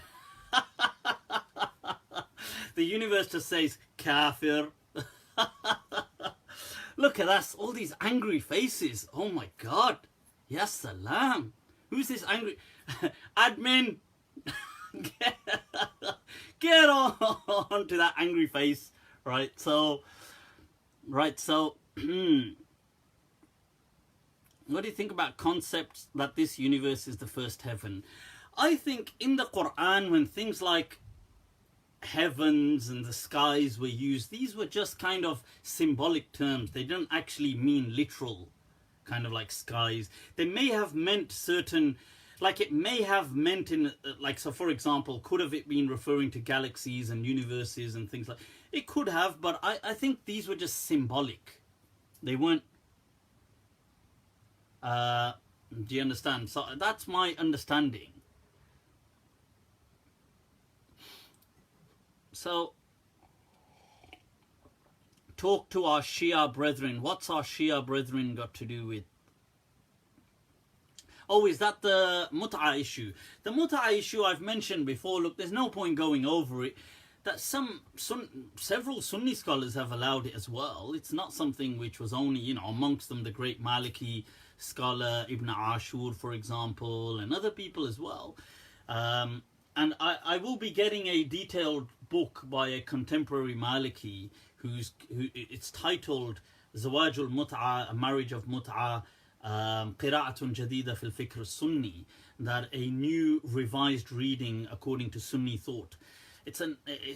The universe just says, kafir. Look at us, all these angry faces. Oh my God. Yes, salam. Who's this angry? Admin. Get on to that angry face. Right, so what do you think about concepts that this universe is the first heaven? I think in the Quran, when things like heavens and the skies were used, these were just kind of symbolic terms. They don't actually mean literal kind of like skies. They may have meant certain, like it may have meant in, like, so for example, could have it been referring to galaxies and universes and things like, it could have, but I think these were just symbolic. They weren't, do you understand? So that's my understanding. So, talk to our Shia brethren. What's our Shia brethren got to do with? Oh, is that the Mutah issue? The Mutah issue I've mentioned before. Look, there's no point going over it. That several Sunni scholars have allowed it as well. It's not something which was only, you know, amongst them the great Maliki scholar Ibn Ashur, for example, and other people as well. And I will be getting a detailed book by a contemporary Maliki who it's titled Zawajul Mut'ah, a marriage of Mut'ah, Qira'atun Jadida fil Fikr Sunni, that a new revised reading according to Sunni thought. It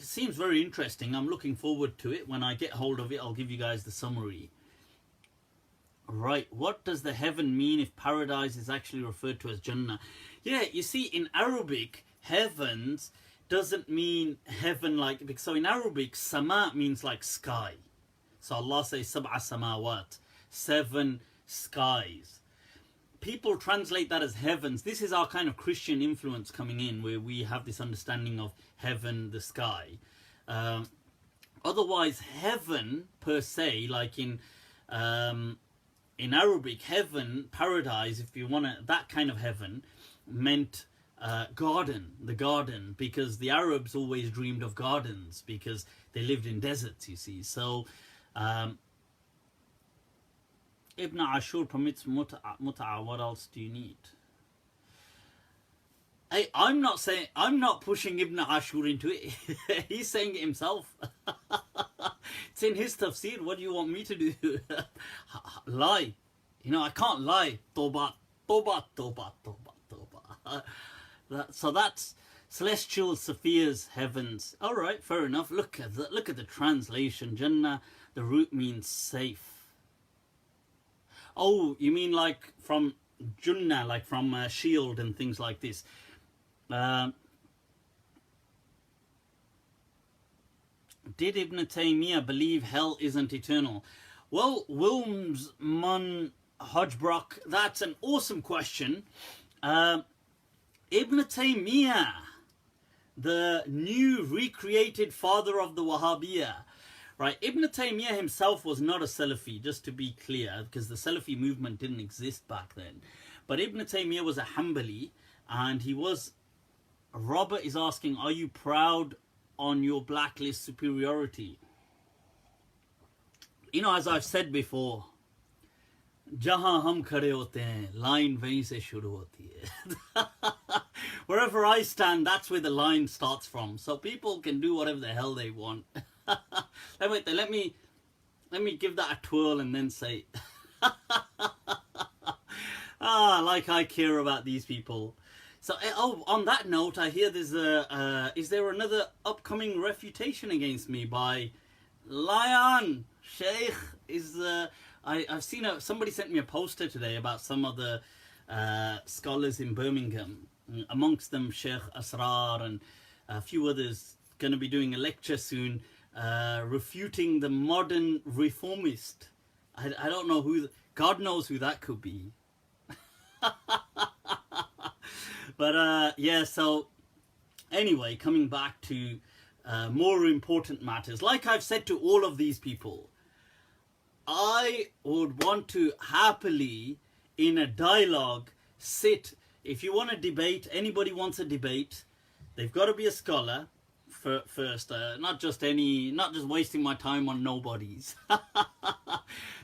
seems very interesting. I'm looking forward to it. When I get hold of it, I'll give you guys the summary. Right, what does the heaven mean if paradise is actually referred to as Jannah? Yeah, you see, in Arabic, heavens doesn't mean heaven like... So in Arabic, sama means like sky. So Allah says, sab'a samawat, 7 skies. People translate that as heavens. This is our kind of Christian influence coming in, where we have this understanding of heaven, the sky. Otherwise, heaven per se, like in Arabic, heaven, paradise, if you want to, that kind of heaven, meant garden, the garden, because the Arabs always dreamed of gardens because they lived in deserts, you see. So Ibn Ashur permits mut'ah. What else do you need? I'm not pushing Ibn Ashur into it. He's saying it himself. It's in his tafsir. What do you want me to do? Lie. You know, I can't lie. Toba, toba, toba, toba, toba. So that's celestial spheres, heavens. All right, fair enough. Look at the translation. Jannah, the root means safe. Oh, you mean like from Junnah, like from shield and things like this. Did Ibn Taymiyyah believe hell isn't eternal? Well, Wilmsman Hodgebrock, that's an awesome question. Ibn Taymiyyah, the new recreated father of the Wahhabiyah, right? Ibn Taymiyyah himself was not a Salafi, just to be clear, because the Salafi movement didn't exist back then. But Ibn Taymiyyah was a Hanbali, and he was... Robert is asking, are you proud on your blacklist superiority? You know, as I've said before, Jahan hum khade hote hain, line wahin se shuru hoti hai. Wherever I stand, that's where the line starts from. So people can do whatever the hell they want. Let me give that a twirl and then say, like I care about these people. So, on that note, I hear there's is there another upcoming refutation against me by Lion Sheikh? I've seen somebody sent me a poster today about some of the scholars in Birmingham, amongst them Sheikh Asrar and a few others, going to be doing a lecture soon, refuting the modern reformist. I don't know who, God knows who that could be. But yeah, so anyway, coming back to more important matters. Like I've said to all of these people, I would want to happily, in a dialogue, sit. If you want to debate, anybody wants a debate, they've got to be a scholar first. Not just wasting my time on nobodies.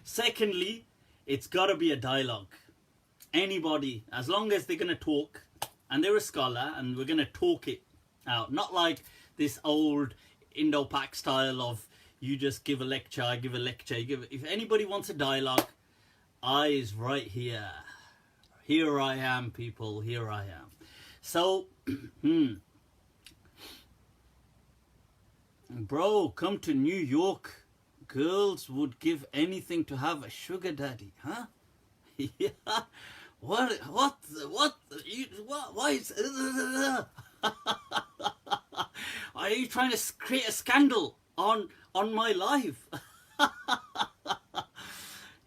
Secondly, it's got to be a dialogue. Anybody, as long as they're going to talk, and they're a scholar, and we're going to talk it out. Not like this old Indo-Pak style of you just give a lecture, I give a lecture. If anybody wants a dialogue, I is right here. Here I am, people. Here I am. So, bro, come to New York. Girls would give anything to have a sugar daddy, huh? Yeah. What, why is... Are you trying to create a scandal on my life?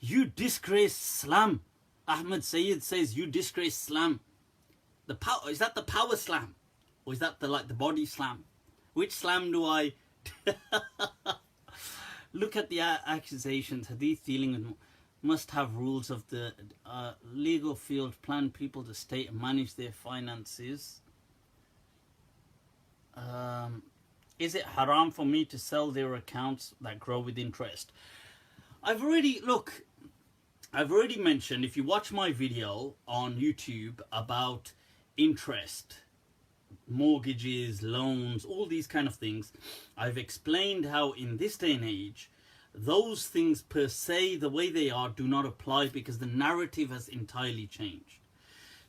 You disgrace Islam. Ahmed Sayyid says you disgrace Islam. The power, is that the power slam? Or is that the body slam? Which slam do I Look at the accusations. Hadith dealing with must have rules of the legal field, plan people to state and manage their finances. Is it haram for me to sell their accounts that grow with interest? I've already mentioned, if you watch my video on YouTube about interest, mortgages, loans, all these kind of things, I've explained how in this day and age, those things per se, the way they are, do not apply because the narrative has entirely changed.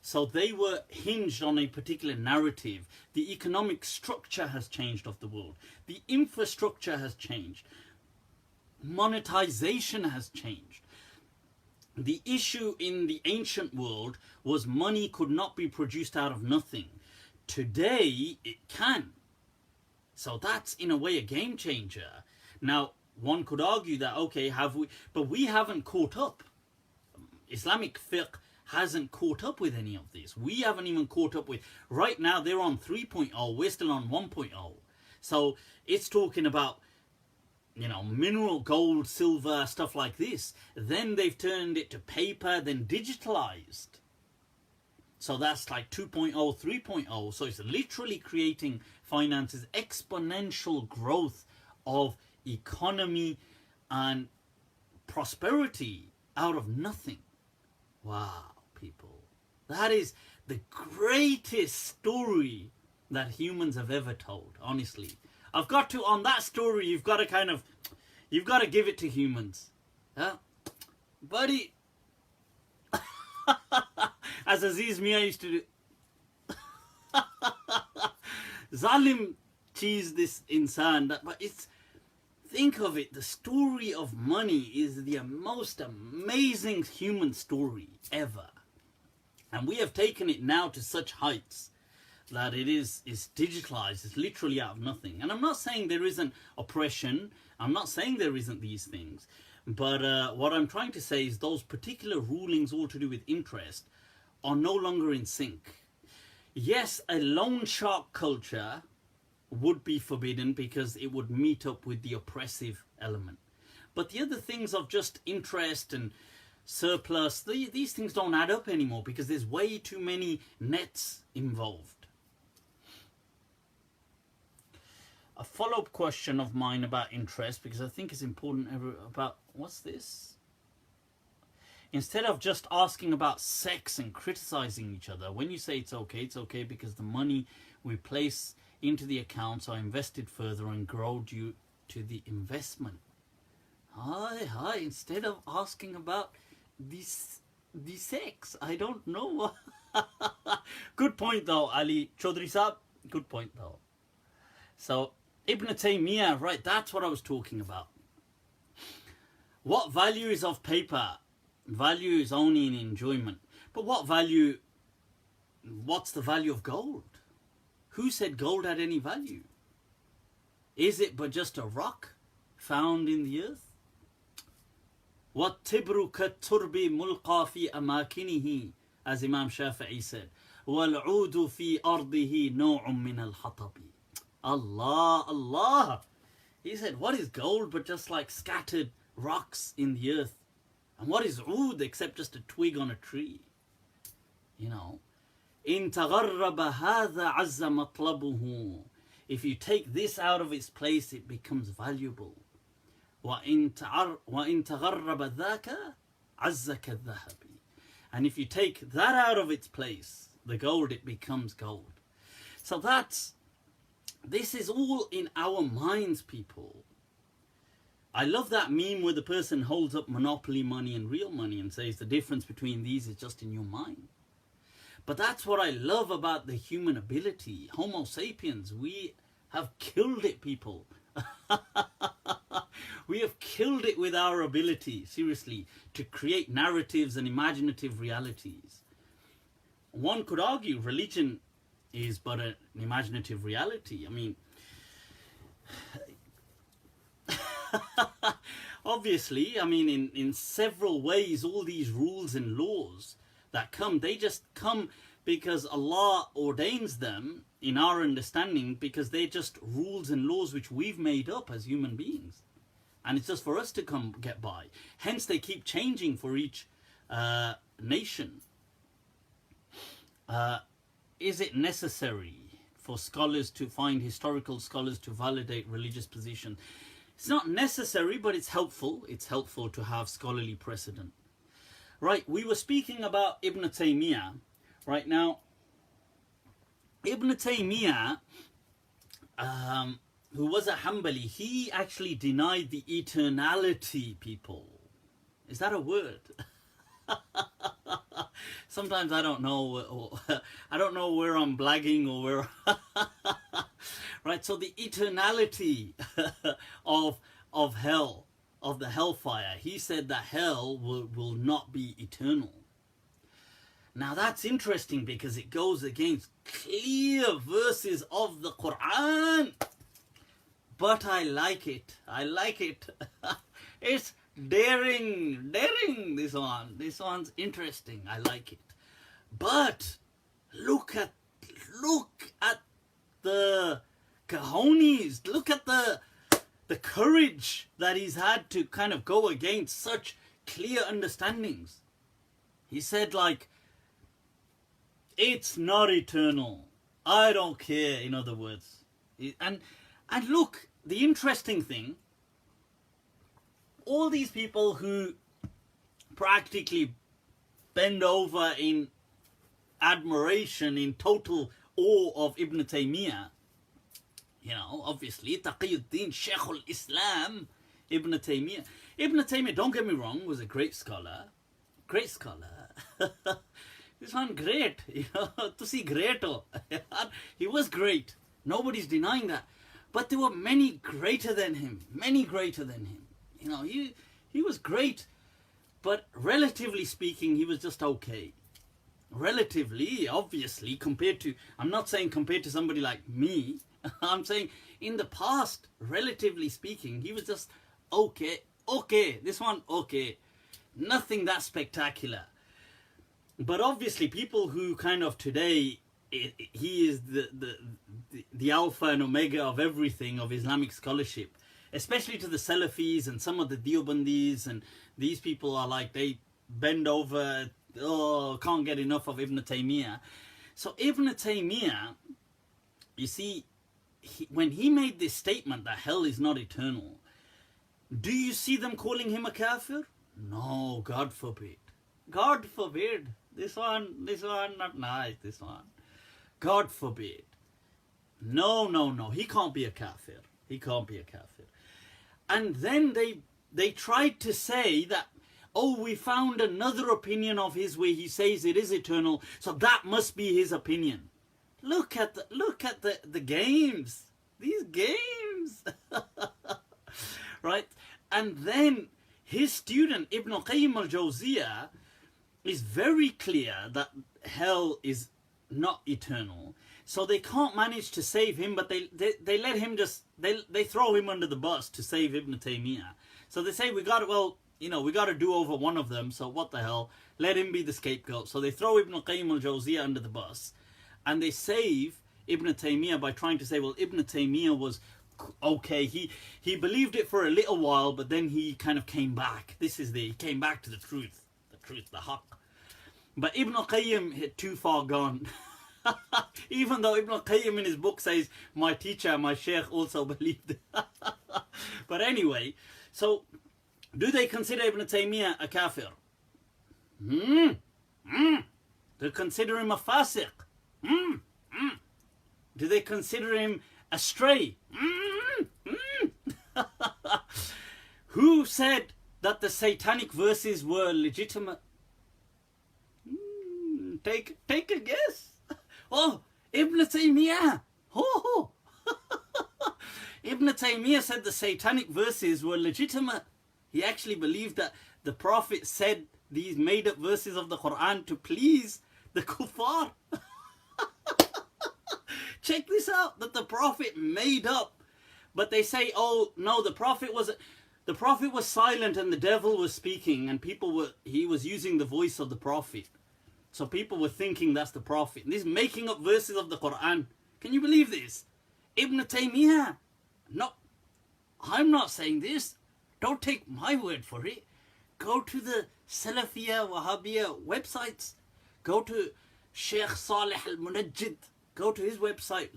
So they were hinged on a particular narrative. The economic structure has changed of the world. The infrastructure has changed. Monetization has changed. The issue in the ancient world was money could not be produced out of nothing. Today, it can. So that's in a way a game changer. Now, one could argue that, okay, but we haven't caught up. Islamic fiqh hasn't caught up with any of this. We haven't even caught up with, right now they're on 3.0, we're still on 1.0. So it's talking about, mineral, gold, silver, stuff like this. Then they've turned it to paper, then digitalized. So that's like 2.0, 3.0. So it's literally creating finances, exponential growth of economy and prosperity out of nothing. Wow, people. That is the greatest story that humans have ever told, honestly. I've got to, on that story, you've got to give it to humans. Yeah? Buddy, as Aziz Mia used to do, Zalim cheese this insan, but it's, think of it, the story of money is the most amazing human story ever. And we have taken it now to such heights that it's digitalized, it's literally out of nothing. And I'm not saying there isn't oppression, I'm not saying there isn't these things, but what I'm trying to say is those particular rulings all to do with interest are no longer in sync. Yes, a loan shark culture would be forbidden because it would meet up with the oppressive element. But the other things of just interest and surplus, these things don't add up anymore because there's way too many nets involved. A follow-up question of mine about interest, because I think it's important about, what's this? Instead of just asking about sex and criticizing each other, when you say it's okay because the money we place into the accounts are invested further and grow due to the investment. Hi, instead of asking about the sex, I don't know. Good point though, Ali Chaudhry Saab. Good point though. So, Ibn Taymiyyah, right, that's what I was talking about. What value is of paper? Value is only in enjoyment. But what's the value of gold? Who said gold had any value? Is it but just a rock found in the earth? وَالتِّبْرُ كَالتُّرْبِ مُلْقَى فِي أَمَاكِنِهِ, as Imam Shafi'i said. وَالْعُودُ فِي أَرْضِهِ نَوْعٌ مِّنَ الْحَطَبِ. Allah. He said, what is gold but just like scattered rocks in the earth? And what is oud except just a twig on a tree? إِن تَغَرَّبَ هَذَا عَزَّ مَطْلَبُهُ. If you take this out of its place, it becomes valuable. وَإِن تَغَرَّبَ ذَاكَ عَزَّ كَالذَّهَبِ. And if you take that out of its place, the gold, it becomes gold. So this is all in our minds, people. I love that meme where the person holds up monopoly money and real money and says the difference between these is just in your mind. But that's what I love about the human ability. Homo sapiens, we have killed it, people. We have killed it with our ability, seriously, to create narratives and imaginative realities. One could argue religion is but an imaginative reality. I mean, obviously, in several ways, all these rules and laws that come, they just come because Allah ordains them in our understanding, because they're just rules and laws which we've made up as human beings. And it's just for us to get by. Hence they keep changing for each nation. Is it necessary for scholars to find historical scholars to validate religious position? It's not necessary, but it's helpful. It's helpful to have scholarly precedent. Right, we were speaking about Ibn Taymiyyah. Right now, Ibn Taymiyyah, who was a Hanbali, he actually denied the eternality, people. Is that a word? Sometimes I don't know. I don't know where I'm blagging or where. Right, so the eternality of hell, of the hellfire. He said that hell will not be eternal. Now that's interesting because it goes against clear verses of the Quran. But I like it. I like it. It's daring. This one. This one's interesting. I like it. But look at the cojones. Look at the courage that he's had to kind of go against such clear understandings. He said, like, it's not eternal. I don't care, in other words. And look, the interesting thing, all these people who practically bend over in admiration, in total awe of Ibn Taymiyyah, you know, obviously, Taqiyuddin, Shaykh al-Islam, Ibn Taymiyyah. Ibn Taymiyyah, don't get me wrong, was a great scholar. Great scholar. This one great, you know, to see greato. He was great. Nobody's denying that. But there were many greater than him. Many greater than him. You know, he was great. But relatively speaking, he was just okay. Relatively, obviously, compared to, I'm not saying compared to somebody like me. I'm saying in the past, relatively speaking, he was just okay. Okay, this one, okay. Nothing that spectacular. But obviously, people who kind of today, he is the alpha and omega of everything, of Islamic scholarship, especially to the Salafis and some of the Deobandis, and these people are like, they bend over, can't get enough of Ibn Taymiyyah. So Ibn Taymiyyah, you see, when he made this statement that hell is not eternal, do you see them calling him a kafir? No, God forbid. God forbid. This one, not nice, this one. God forbid. No. He can't be a kafir. He can't be a kafir. And then they tried to say that, oh, we found another opinion of his where he says it is eternal, so that must be his opinion. Look at the games. These games. Right? And then his student, Ibn Qayyim al-Jawziyah, is very clear that hell is not eternal. So they can't manage to save him, but they let him just, they throw him under the bus to save Ibn Taymiyyah. So they say, we got to do over one of them, so what the hell, let him be the scapegoat. So they throw Ibn Qayyim al-Jawziyah under the bus, and they save Ibn Taymiyyah by trying to say, well, Ibn Taymiyyah was okay, he believed it for a little while, but then he kind of came back. He came back to the truth, the haqq. But Ibn Qayyim had too far gone. Even though Ibn Qayyim in his book says, my teacher, my sheikh also believed it. But anyway, so do they consider Ibn Taymiyyah a kafir? They consider him a fasiq. Do they consider him astray? Who said that the satanic verses were legitimate? Take a guess. Oh, Ibn Taymiyyah. Oh. Ibn Taymiyyah said the satanic verses were legitimate. He actually believed that the Prophet said these made up verses of the Quran to please the kuffar. Check this out, that the Prophet made up. But they say, oh no, the Prophet was silent and the devil was speaking, and he was using the voice of the Prophet. So people were thinking that's the Prophet. These making up verses of the Quran. Can you believe this? Ibn Taymiyyah. No, I'm not saying this. Don't take my word for it. Go to the Salafiyya, Wahhabiyya websites. Go to Sheikh Salih al-Munajjid. Go to his website.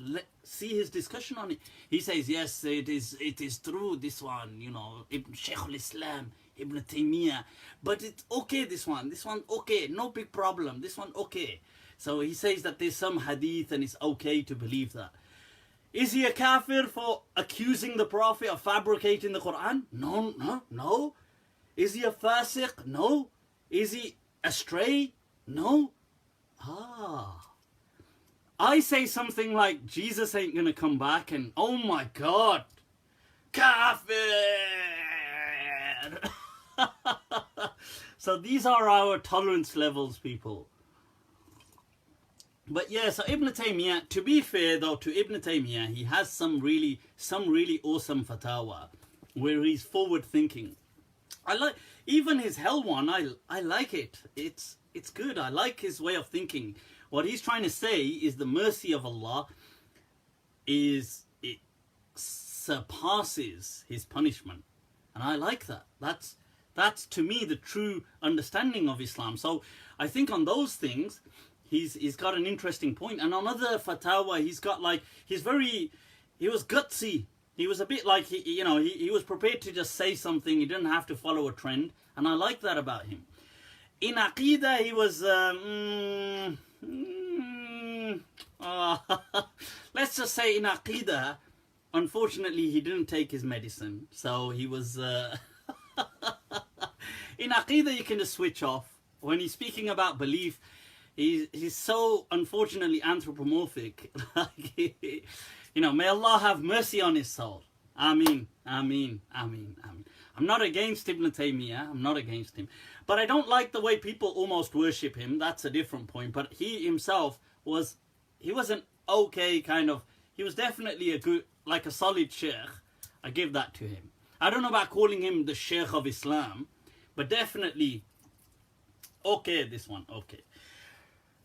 See his discussion on it. He says, yes, it is true, this one, you know, Shaykh al-Islam, Ibn Taymiyyah. But it's okay, this one okay, no big problem, this one okay. So he says that there's some hadith and it's okay to believe that. Is he a kafir for accusing the Prophet of fabricating the Quran? No. Is he a fasiq? No. Is he astray? No. I say something like Jesus ain't gonna come back and oh my God, kafir. So these are our tolerance levels, people. But yeah, so Ibn Taymiyyah, to be fair though to Ibn Taymiyyah, he has some really awesome fatwa where he's forward thinking. I like even his hell one. I like it. It's good. I like his way of thinking. What he's trying to say is the mercy of Allah it surpasses his punishment, and I like that. That's to me the true understanding of Islam. So I think on those things he's got an interesting point. And on other fatwa he's got like he was gutsy. He was a bit like he was prepared to just say something. He didn't have to follow a trend, and I like that about him. In Aqidah he was let's just say in Aqidah, unfortunately he didn't take his medicine, so he was in Aqidah you can just switch off. When he's speaking about belief, he's so unfortunately anthropomorphic. May Allah have mercy on his soul. Ameen. I'm not against Ibn Taymiyyah, I'm not against him. But I don't like the way people almost worship him. That's a different point. But he himself was an okay kind of, he was definitely a good, like a solid sheikh. I give that to him. I don't know about calling him the sheikh of Islam, but definitely okay, this one, okay.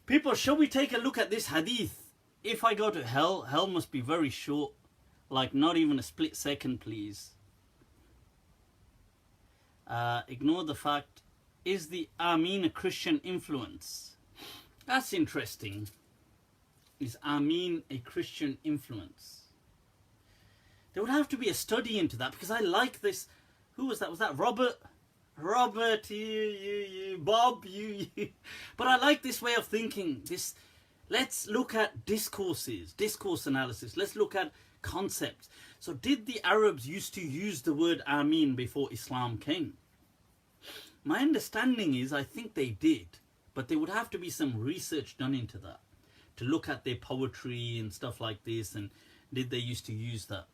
People, shall we take a look at this hadith? If I go to hell must be very short, like not even a split second, please. Ignore the fact, is the Ameen a Christian influence? That's interesting. Is Ameen a Christian influence? There would have to be a study into that, because I like this. Who was that? Was that Robert? Robert, you, Bob, you. But I like this way of thinking. Let's look at discourse analysis. Let's look at concepts. So did the Arabs used to use the word Ameen before Islam came? My understanding is I think they did, but there would have to be some research done into that to look at their poetry and stuff like this, and did they used to use that?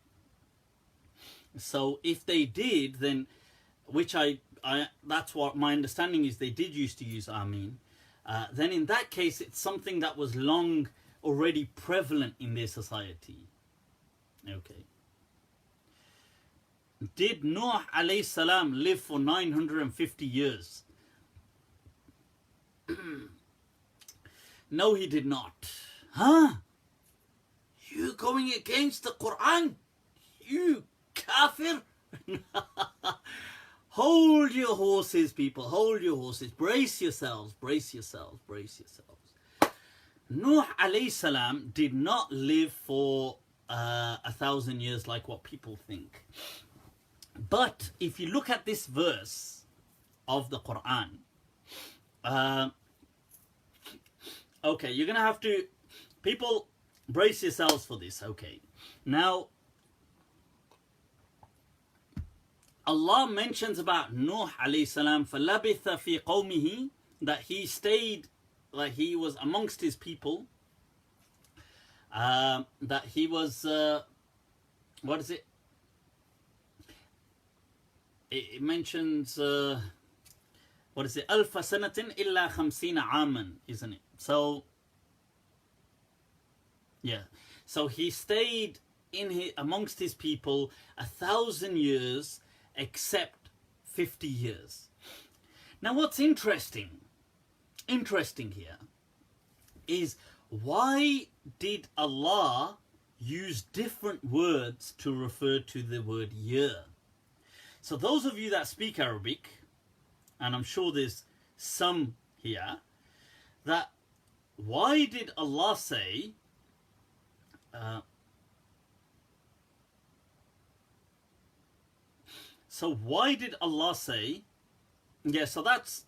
So if they did, then, which that's what my understanding is, they did used to use Ameen, then in that case it's something that was long already prevalent in their society. Okay. Did Nuh alayhi salam live for 950 years? No, he did not. Huh? You going against the Quran? You kafir? Hold your horses, people. Hold your horses. Brace yourselves. Brace yourselves. Brace yourselves. Nuh alayhi salam did not live for 1,000 years like what people think. But if you look at this verse of the Quran, okay, you're going to have to, people, brace yourselves for this, okay. Now, Allah mentions about Nuh alayhi salam, فَلَبِثَ فِي قَوْمِهِ, that he stayed, like he was amongst his people, that he was, what is it? It mentions, what is it? أَلْفَ سَنَةٍ إِلَّا خَمْسِينَ عَامًا, isn't it? So, yeah. So he stayed amongst his people 1,000 years, except 50 years. Now what's interesting here is why did Allah use different words to refer to the word year? So those of you that speak Arabic, and I'm sure there's some here, that why did Allah say so why did Allah say, yeah, so that's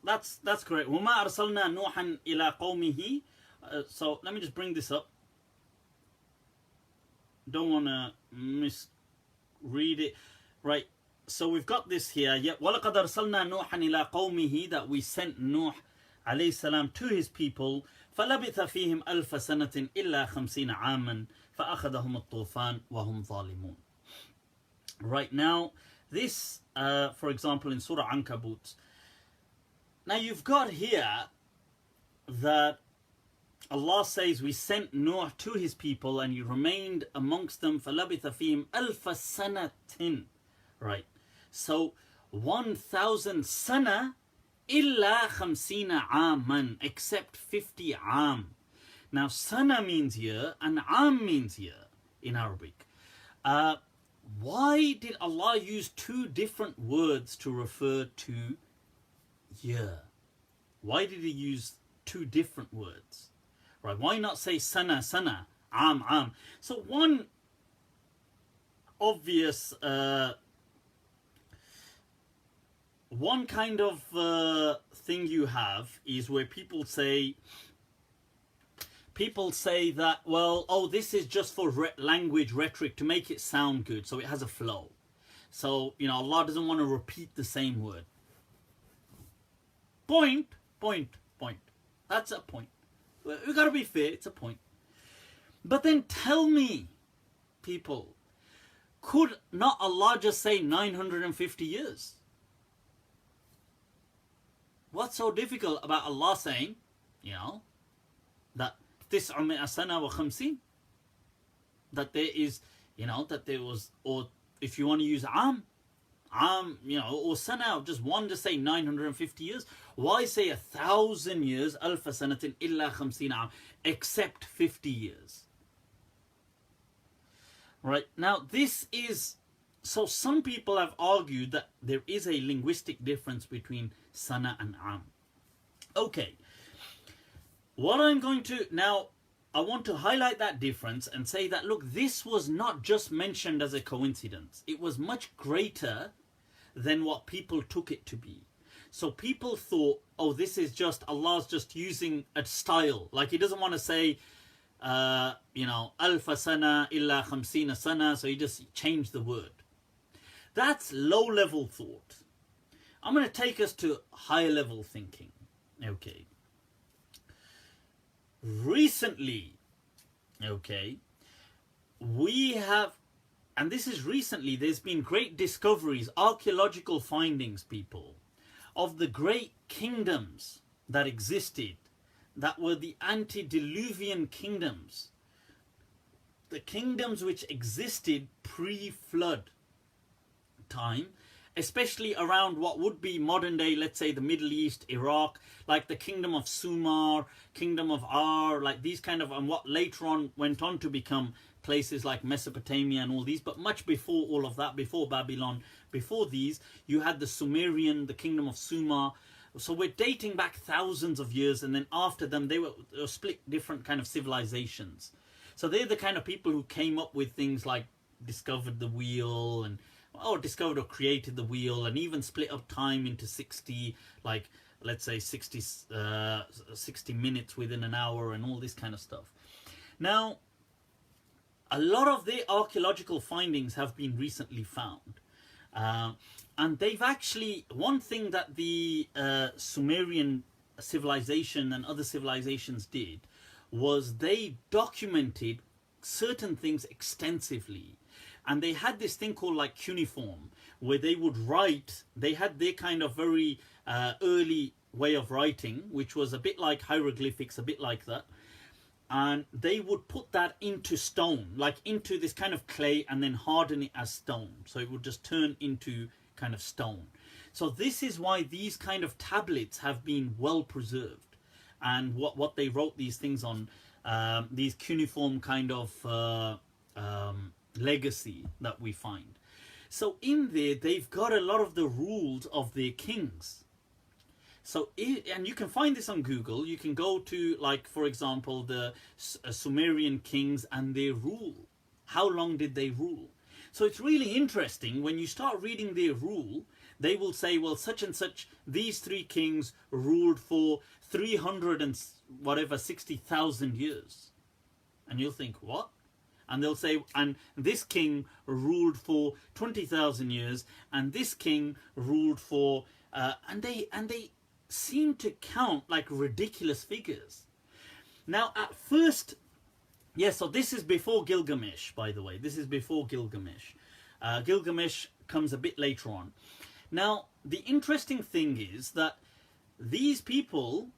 correct. وَمَا أَرْسَلْنَا نُوحًا إِلَىٰ قَوْمِهِ. So let me just bring this up. Don't want to misread it. Right, so we've got this here. Yeah, وَلَقَدْ أَرْسَلْنَا نُوحًا إِلَىٰ قَوْمِهِ, that we sent Nuh alayhi salam to his people. فَلَبِثَ فِيهِمْ أَلْفَ سَنَةٍ إِلَّا 50 عَامًا فَأَخَذَهُمُ الطُّوفَانُ وَهُمْ ظَالِمُونَ. Right now, this, for example, in Surah Ankabut. Now you've got here that Allah says we sent Nuh to his people and he remained amongst them. فَلَبِثَ فِيهِمْ أَلْفَ سَنَةٍ. Right. So 1,000 sana illa 50 aaman, except 50 aam. Now sana means year and aam means year in Arabic. Why did Allah use two different words to refer to year? Why did he use two different words? Right, why not say sana, sana, aam, aam? So one obvious, one kind of thing you have is where people say that, well, oh, this is just for language rhetoric to make it sound good, so it has a flow. So, you know, Allah doesn't want to repeat the same word. Point. That's a point. We've got to be fair, it's a point. But then tell me, people, could not Allah just say 950 years? What's so difficult about Allah saying, you know, that 900 sana wa 50? That there is, you know, that there was, or if you want to use am, you know, or sana, just one to say 950 years. Why say 1,000 years, alfa sanatin illa 50 am, except 50 years? Right, now this is, so some people have argued that there is a linguistic difference between sana and am. Okay, what I'm going to, now I want to highlight that difference and say that, look, this was not just mentioned as a coincidence. It was much greater than what people took it to be. So people thought, oh, this is just, Allah's just using a style. Like he doesn't want to say, you know, alfa sana illa 50 sana, so he just changed the word. That's low level thought. I'm going to take us to higher level thinking. Okay. Recently, okay, we have, and this is recently, there's been great discoveries, archaeological findings, people, of the great kingdoms that existed, that were the antediluvian kingdoms, the kingdoms which existed pre-flood time, especially around what would be modern day, let's say the Middle East, Iraq, like the kingdom of Sumar, kingdom of Ar, like these kind of, and what later on went on to become places like Mesopotamia and all these. But much before all of that, before Babylon, before these, you had the Sumerian, the kingdom of Sumer. So we're dating back thousands of years, and then after them they were split different kind of civilizations. So they're the kind of people who came up with things like discovered the wheel, and or discovered or created the wheel, and even split up time into 60, like let's say 60 minutes within an hour and all this kind of stuff. Now, a lot of the archaeological findings have been recently found. And they've actually, one thing that the Sumerian civilization and other civilizations did was they documented certain things extensively. And they had this thing called like cuneiform, where they would write, they had their kind of very early way of writing, which was a bit like hieroglyphics, a bit like that. And they would put that into stone, like into this kind of clay, and then harden it as stone. So it would just turn into kind of stone. So this is why these kind of tablets have been well preserved. And what they wrote these things on, these cuneiform kind of legacy that we find. So in there, they've got a lot of the rules of their kings. So, and you can find this on Google. You can go to, like, for example, the Sumerian kings and their rule. How long did they rule? So it's really interesting when you start reading their rule. They will say, well, such and such, these three kings ruled for 300 and whatever 60,000 years. And you'll think, what? And they'll say, and this king ruled for 20,000 years, and this king ruled for, and they seem to count like ridiculous figures. Now, at first, yes, so this is before Gilgamesh, by the way. This is before Gilgamesh. Gilgamesh comes a bit later on. Now, the interesting thing is that these people,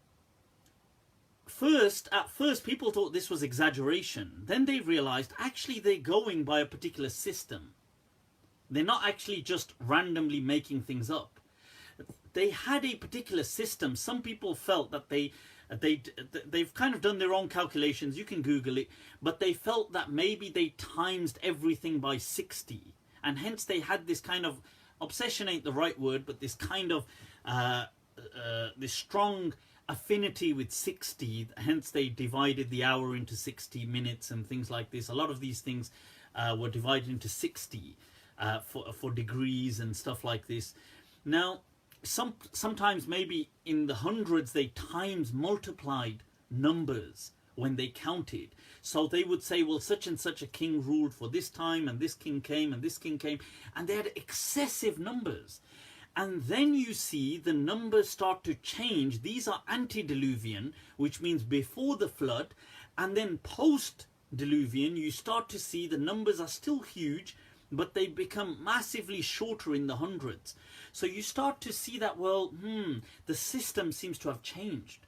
at first people thought this was exaggeration. Then they realized actually they're going by a particular system. They're not actually just randomly making things up. They had a particular system. Some people felt that they've kind of done their own calculations. You can Google it. But they felt that maybe they times everything by 60. And hence they had this kind of, obsession ain't the right word, but this kind of, this strong affinity with 60. Hence they divided the hour into 60 minutes and things like this. A lot of these things were divided into 60 for degrees and stuff like this. Now, sometimes maybe in the hundreds they times multiplied numbers when they counted. So they would say, well, such and such a king ruled for this time, and this king came, and this king came, and they had excessive numbers. And then you see the numbers start to change. These are antediluvian, which means before the flood, and then post-diluvian you start to see the numbers are still huge, but they become massively shorter in the hundreds. So you start to see that, well, the system seems to have changed.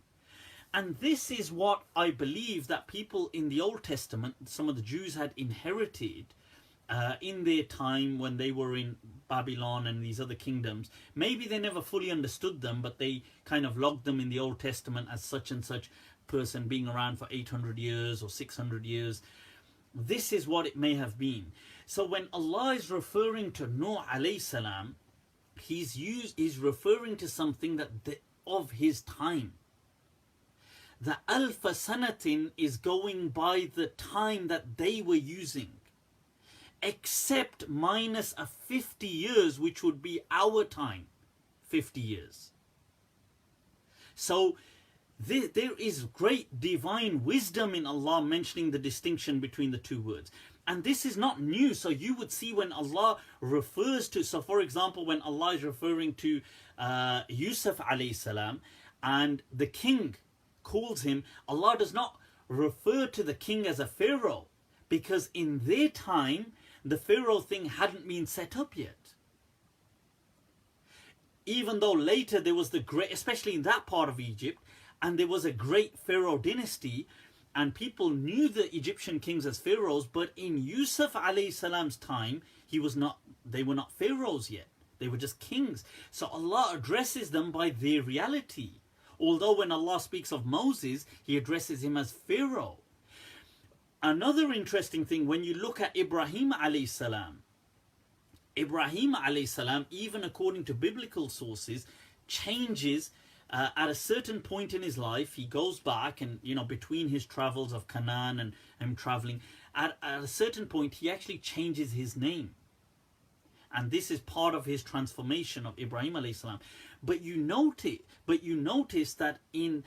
And this is what I believe that people in the Old Testament, some of the Jews had inherited in their time when they were in Babylon and these other kingdoms. Maybe they never fully understood them, but they kind of logged them in the Old Testament as such and such person being around for 800 years or 600 years. This is what it may have been. So when Allah is referring to Nuh alayhi salam, he's referring to something that of his time. The alfa sanatin is going by the time that they were using, except minus a 50 years, which would be our time, 50 years. So there is great divine wisdom in Allah mentioning the distinction between the two words. And this is not new. So you would see when Allah refers to, so for example, when Allah is referring to Yusuf alayhi salam, and the king calls him, Allah does not refer to the king as a pharaoh, because in their time the pharaoh thing hadn't been set up yet. Even though later there was the great, especially in that part of Egypt, and there was a great pharaoh dynasty, and people knew the Egyptian kings as pharaohs, but in Yusuf alayhi salam's time, they were not pharaohs yet. They were just kings. So Allah addresses them by their reality. Although when Allah speaks of Moses, he addresses him as Pharaoh. Another interesting thing, when you look at Ibrahim alayhi salam, even according to biblical sources, changes at a certain point in his life. He goes back and, between his travels of Canaan and him traveling, at a certain point he actually changes his name. And this is part of his transformation of Ibrahim alayhi salam. But you notice that in,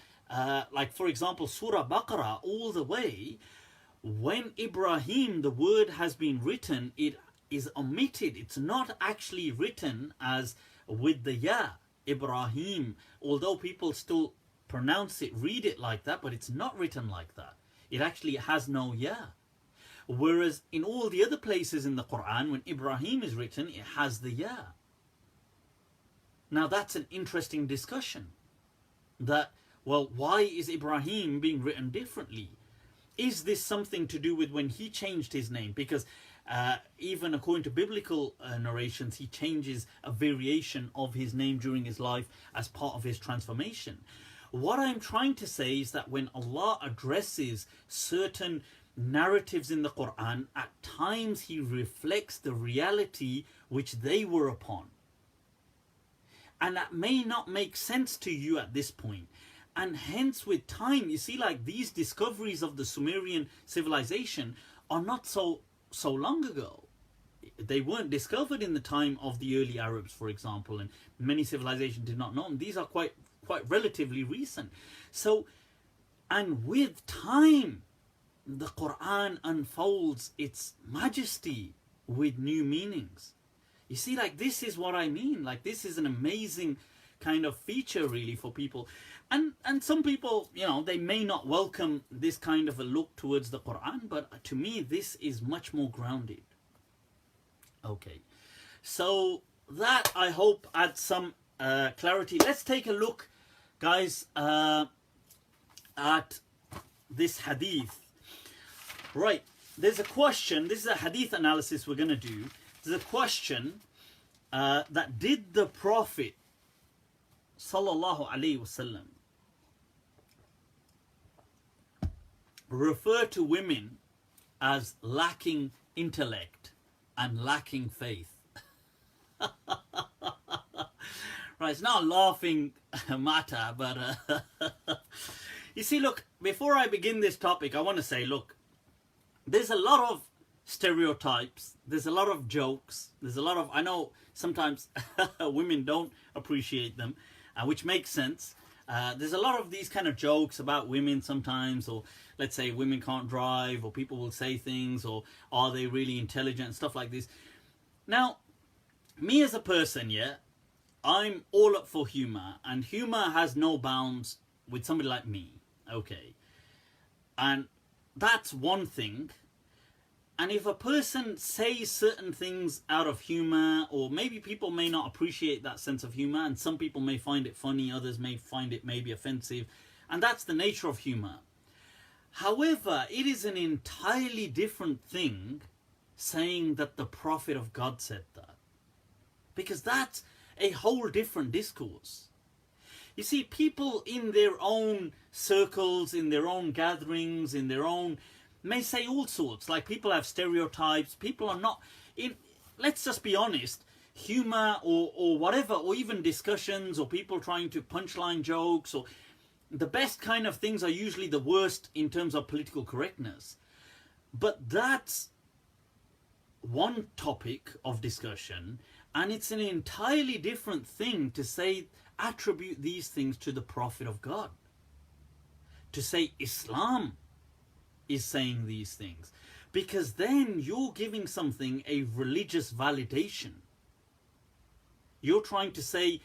like for example, Surah Baqarah, all the way, when Ibrahim, the word has been written, it is omitted. It's not actually written as with the ya, Ibrahim. Although people still pronounce it, read it like that, but it's not written like that. It actually has no ya. Whereas in all the other places in the Quran, when Ibrahim is written, it has the ya. Now that's an interesting discussion. That, well, why is Ibrahim being written differently? Is this something to do with when he changed his name? Because even according to biblical narrations, he changes a variation of his name during his life as part of his transformation. What I'm trying to say is that when Allah addresses certain narratives in the Quran, at times He reflects the reality which they were upon. And that may not make sense to you at this point. And hence with time, you see, like these discoveries of the Sumerian civilization are not so long ago. They weren't discovered in the time of the early Arabs, for example, and many civilizations did not know them. These are quite relatively recent. So, and with time, the Quran unfolds its majesty with new meanings. You see, like this is what I mean. Like this is an amazing kind of feature really for people. And some people, you know, they may not welcome this kind of a look towards the Quran, but to me this is much more grounded. Okay, so that I hope adds some clarity. Let's take a look, guys, at this hadith. Right, there's a question. This is a hadith analysis we're going to do. There's a question that did the Prophet sallallahu alaihi wasallam refer to women as lacking intellect and lacking faith? Right, it's not a laughing matter, but you see, look, before I begin this topic, I want to say, look, there's a lot of stereotypes, there's a lot of jokes, there's a lot of, I know sometimes women don't appreciate them, which makes sense. There's a lot of these kind of jokes about women sometimes, or let's say women can't drive, or people will say things, or are they really intelligent, and stuff like this. Now, me as a person, yeah, I'm all up for humor, and humor has no bounds with somebody like me, okay? And that's one thing. And if a person says certain things out of humor, or maybe people may not appreciate that sense of humor, and some people may find it funny, others may find it maybe offensive, and that's the nature of humor. However, it is an entirely different thing saying that the Prophet of God said that, because that's a whole different discourse. You see, people in their own circles, in their own gatherings, in their own, may say all sorts. Like, people have stereotypes. People are not in, let's just be honest, humor or whatever, or even discussions, or people trying to punchline jokes, or the best kind of things are usually the worst in terms of political correctness. But that's one topic of discussion, and it's an entirely different thing to say, attribute these things to the Prophet of God. To say Islam is saying these things, because then you're giving something a religious validation. You're trying to say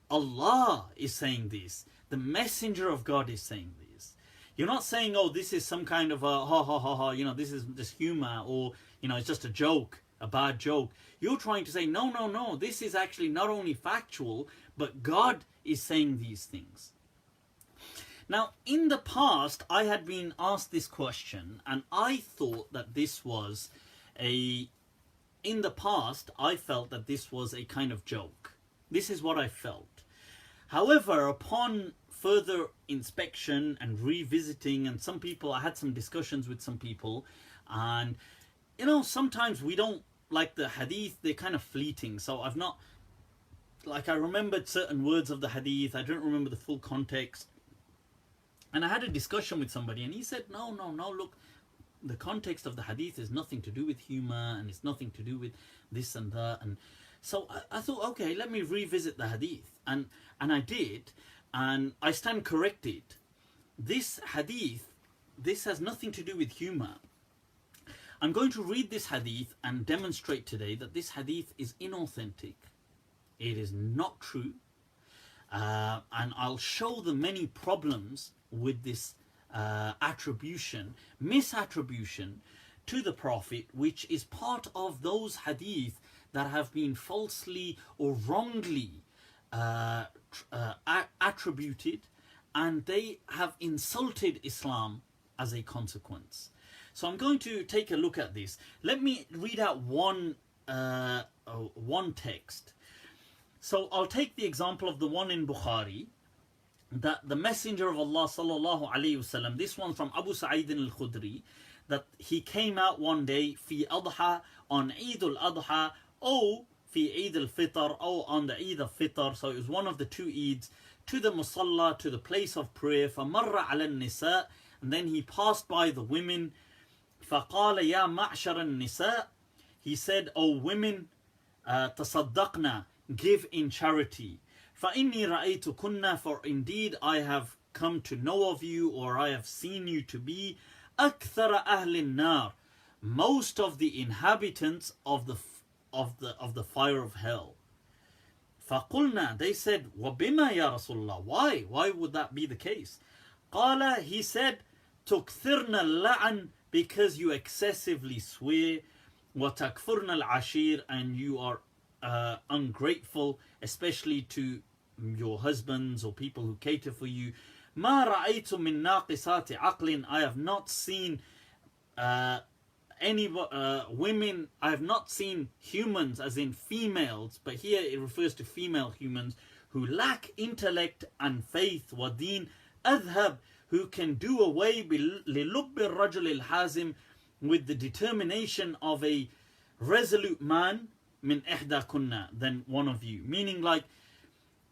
Allah is saying this, the Messenger of God is saying this. You're not saying, oh, this is some kind of a ha ha ha ha, you know, this is just humor, or you know, it's just a joke, a bad joke. You're trying to say, no, no, no, this is actually not only factual, but God is saying these things. Now, in the past, I had been asked this question, and I thought that this was in the past, I felt that this was a kind of joke. This is what I felt. However, upon further inspection and revisiting, and some people, I had some discussions with some people, and, you know, sometimes we don't, like the hadith, they're kind of fleeting, so I've not, like, I remembered certain words of the hadith, I don't remember the full context. And I had a discussion with somebody, and he said, no, look, the context of the hadith is nothing to do with humor, and it's nothing to do with this and that. And so I thought, okay, let me revisit the hadith. And I did, and I stand corrected. This hadith, this has nothing to do with humor. I'm going to read this hadith and demonstrate today that this hadith is inauthentic. It is not true. And I'll show the many problems with this misattribution to the Prophet, which is part of those hadith that have been falsely or wrongly attributed, and they have insulted Islam as a consequence. So I'm going to take a look at this. Let me read out one text. So I'll take the example of the one in Bukhari, that the Messenger of Allah sallallahu alaihi wasallam, this one from Abu Sa'id al-Khudri, that he came out one day fi adha, on Eid al-Adha, or fi Eid al-Fitr, or on the Eid al-Fitr, so it was one of the two Eids, to the musalla, to the place of prayer, فَمَرَّ عَلَى النِّسَاءِ, and then he passed by the women, فَقَالَ يَا مَعْشَرَ النِّسَاءِ, he said, O women, تصدقنا, give in charity. فَإِنِّي رَأَيْتُكُنَّ, for indeed I have come to know of you, or I have seen you to be أَكْثَرَ أَهْلِ النَّارِ, most of the inhabitants of the fire of hell. فَقُلْنَا, they said, وَبِمَا يَا رَسُولَ اللَّهِ, why would that be the case? قَالَ, he said, تُكْثِرْنَ اللَّعَنْ, because you excessively swear, وَتَكْفُرْنَ الْعَشِيرِ, and you are ungrateful, especially to your husbands or people who cater for you. مَا رَأَيْتُ مِن نَاقِصَاتِ عَقْلٍ, I have not seen women, I have not seen humans, as in females, but here it refers to female humans, who lack intellect and faith, وَدِينَ أَذْهَبْ, who can do away لِلُبِّ الرَّجُلِ الْحَازِمِ, with the determination of a resolute man, min ihda kunna, than one of you. Meaning, like,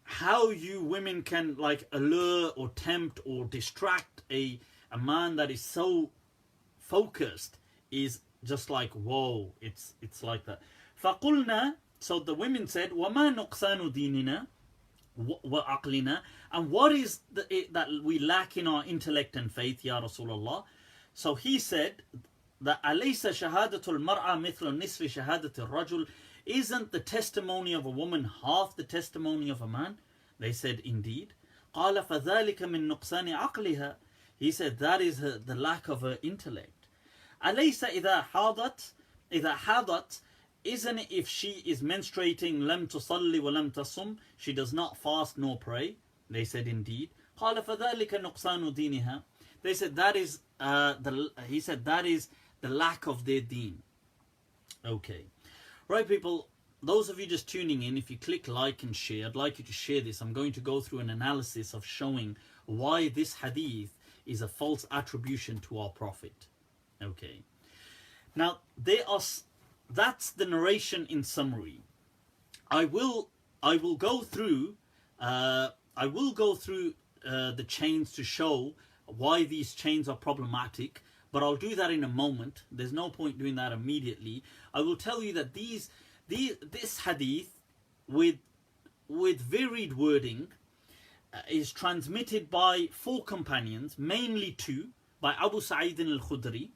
how you women can like allure or tempt or distract a man that is so focused is just like, whoa, it's like that. فَقُلْنَا, so the women said, وَمَا نُقْصَانُ دِينِنَا وَعَقْلِنَا, and what is that we lack in our intellect and faith, Ya Rasulullah? So he said that أَلَيْسَ شَهَادَةُ الْمَرْأَةِ مِثْلُ نِصْفِ شَهَادَةِ الرَّجُلِ, isn't the testimony of a woman half the testimony of a man? They said, indeed. قَالَ فَذَلِكَ مِن نُقْصَانِ عَقْلِهَا, he said, that is the lack of her intellect. أَلَيْسَ إِذَا حَاضَتْ, isn't it if she is menstruating, لَمْ تُصَلِّ وَلَمْ تَصُمْ, she does not fast nor pray? They said, indeed. قَالَ فَذَلِكَ نُقْصَانُ دِينِهَا, they said, that is he said, that is the lack of their deen. Okay. Right, people, those of you just tuning in, if you click like and share, I'd like you to share this. I'm going to go through an analysis of showing why this hadith is a false attribution to our Prophet. Okay. Now, that's the narration in summary. I will go through the chains to show why these chains are problematic, but I'll do that in a moment. There's no point doing that immediately. I will tell you that this hadith with varied wording is transmitted by 4 companions, mainly 2, by Abu Sa'id al-Khudri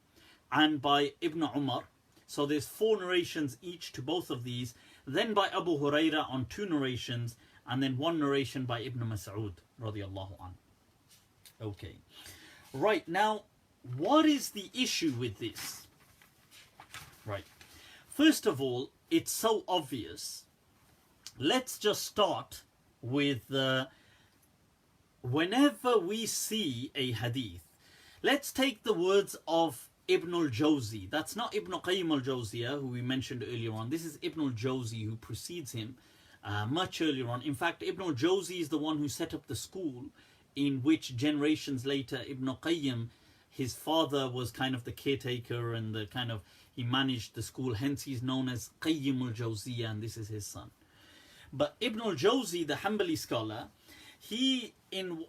and by Ibn Umar. So there's 4 narrations each to both of these. Then by Abu Huraira on 2 narrations, and then 1 narration by Ibn Mas'ud radiyallahu anhu. Okay. Right, now, what is the issue with this? Right. First of all, it's so obvious. Let's just start with whenever we see a hadith, let's take the words of Ibn al-Jawzi. That's not Ibn Qayyim al-Jawziyah, who we mentioned earlier on. This is Ibn al-Jawzi, who precedes him much earlier on. In fact, Ibn al-Jawzi is the one who set up the school in which generations later Ibn Qayyim, his father, was kind of the caretaker and he managed the school. Hence he's known as Qayyim al-Jawziyah, and this is his son. But Ibn al-Jawzi, the Hanbali scholar, he in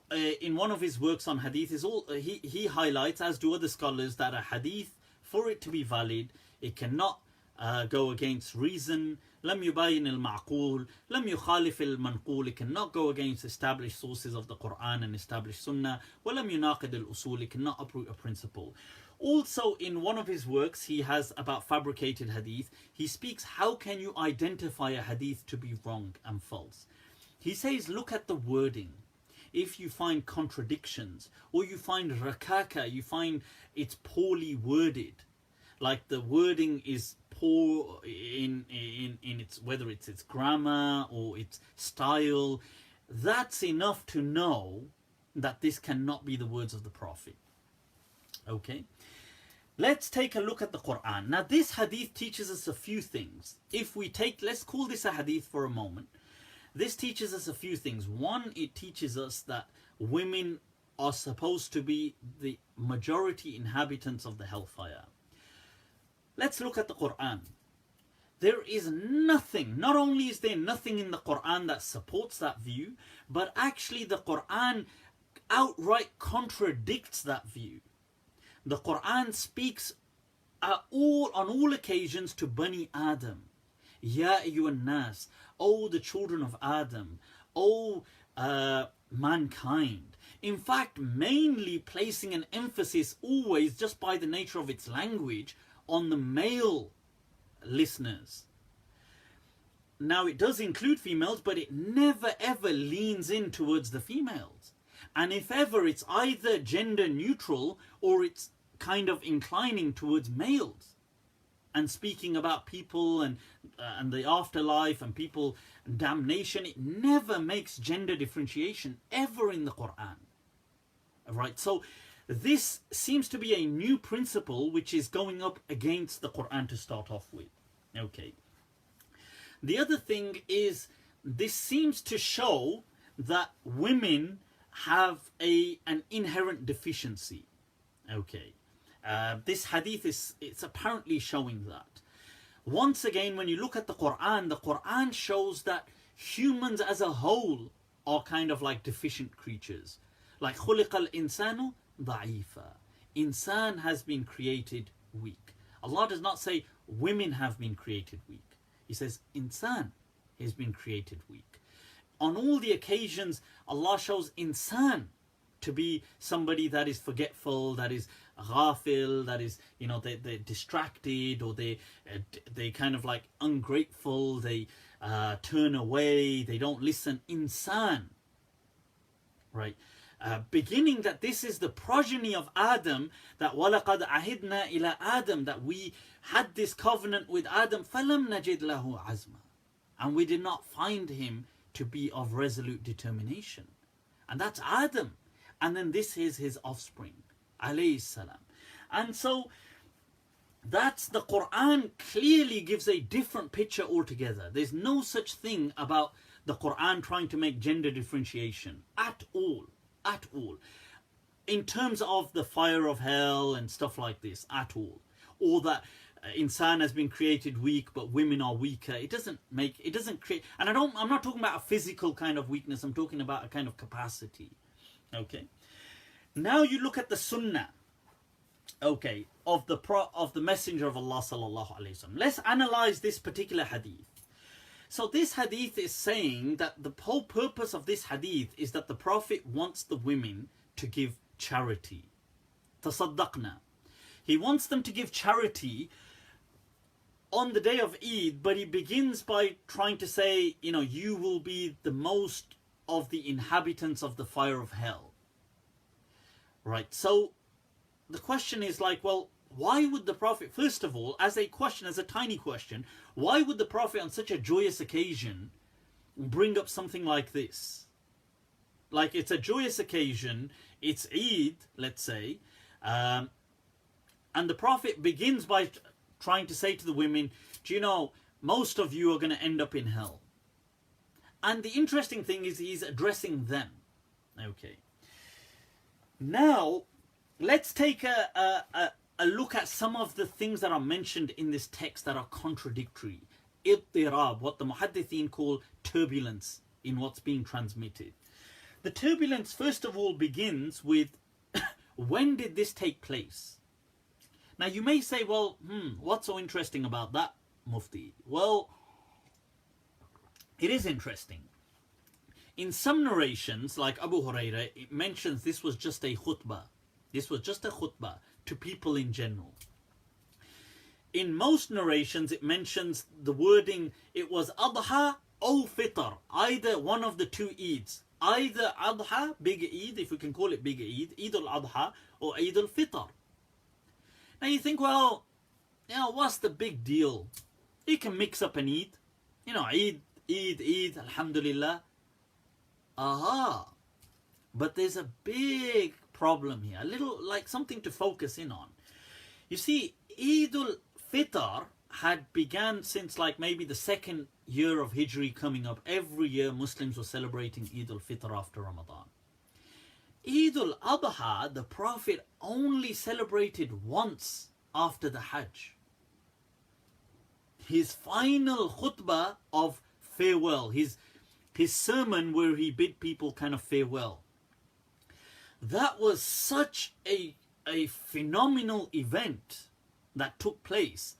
one of his works on hadith he highlights, as do other scholars, that a hadith, for it to be valid, it cannot go against reason. لم يباين المعقول لم يخالف المنقول, it cannot go against established sources of the Quran and established Sunnah. ولم يناقض الأصول, it cannot uproot a principle. Also, in one of his works he has about fabricated hadith, he speaks how can you identify a hadith to be wrong and false. He says, look at the wording. If you find contradictions, or you find rakaka, you find it's poorly worded, like the wording is poor in its, whether it's its grammar or its style, that's enough to know that this cannot be the words of the Prophet. Okay, let's take a look at the Quran. Now this hadith teaches us a few things. If we take, let's call this a hadith for a moment. this teaches us a few things. One, it teaches us that women are supposed to be the majority inhabitants of the hellfire. Let's look at the Quran. There is nothing, not only is there nothing in the Quran that supports that view, but actually the Quran outright contradicts that view. The Quran speaks on all occasions to Bani Adam. Ya ayyuhan nas, O the children of Adam, O mankind. In fact, mainly placing an emphasis always, just by the nature of its language, on the male listeners. Now it does include females, but it never ever leans in towards the females. And if ever, it's either gender neutral or it's kind of inclining towards males and speaking about people and the afterlife and people and damnation. It never makes gender differentiation ever in the Quran. Right? So this seems to be a new principle which is going up against the Quran to start off with. Okay. The other thing is, this seems to show that women have an inherent deficiency. Okay. This hadith it's apparently showing that. Once again, when you look at the Quran shows that humans as a whole are kind of like deficient creatures. Like خُلِقَ الْإِنسَانُ ضَعِيفًا. Insan has been created weak. Allah does not say women have been created weak. He says insan has been created weak. On all the occasions, Allah shows insan to be somebody that is forgetful, that is ghafil, that is, they're distracted, or they kind of like ungrateful, they turn away, they don't listen. Insan. Right? Beginning that this is the progeny of Adam, that وَلَقَدْ عَهِدْنَا إِلَىٰ Adam, that we had this covenant with Adam, فَلَمْ نَجِدْ لَهُ عَزْمًا, and we did not find him to be of resolute determination. And that's Adam. And then this is his offspring, alayhi salam. And so that's the Quran clearly gives a different picture altogether. There's no such thing about the Quran trying to make gender differentiation at all. At all. In terms of the fire of hell and stuff like this, at all. Or that insan has been created weak, but women are weaker. It doesn't create, and I'm not talking about a physical kind of weakness, I'm talking about a kind of capacity. Okay. Now you look at the sunnah, okay, of the Messenger of Allah sallallahu alaihi wasallam. Let's analyze this particular hadith. So this hadith is saying that the whole purpose of this hadith is that the Prophet wants the women to give charity. Tasaddaqna. He wants them to give charity on the day of Eid, but he begins by trying to say, you will be the most of the inhabitants of the fire of hell. Right? So the question is like, well, why would the Prophet, first of all, as a tiny question, why would the Prophet on such a joyous occasion bring up something like this? Like, it's a joyous occasion, it's Eid, let's say, and the Prophet begins by trying to say to the women, do you know, most of you are going to end up in hell. And the interesting thing is he's addressing them. Okay. Now, let's take a look at some of the things that are mentioned in this text that are contradictory. Ittirab, what the muhaddithin call turbulence in what's being transmitted. The turbulence, first of all, begins with when did this take place? Now you may say, well, what's so interesting about that, Mufti? Well, it is interesting. In some narrations, like Abu Hurairah, it mentions this was just a khutbah. This was just a khutbah to people in general. In most narrations, it mentions the wording, it was Adha or Fitr, either one of the two Eids. Either Adha, big Eid, if we can call it big Eid, Eid al-Adha, or Eid al-Fitr. Now you think, well, what's the big deal? You can mix up an Eid. Eid, Alhamdulillah. Aha. But there's a big problem here. A little, like something to focus in on. You see, Eid al-Fitr had began since like maybe the second year of Hijri coming up, every year Muslims were celebrating Eid al-Fitr after Ramadan. Eid al-Adha, the Prophet only celebrated once after the Hajj. His final khutbah of farewell, his sermon where he bid people kind of farewell. That was such a phenomenal event that took place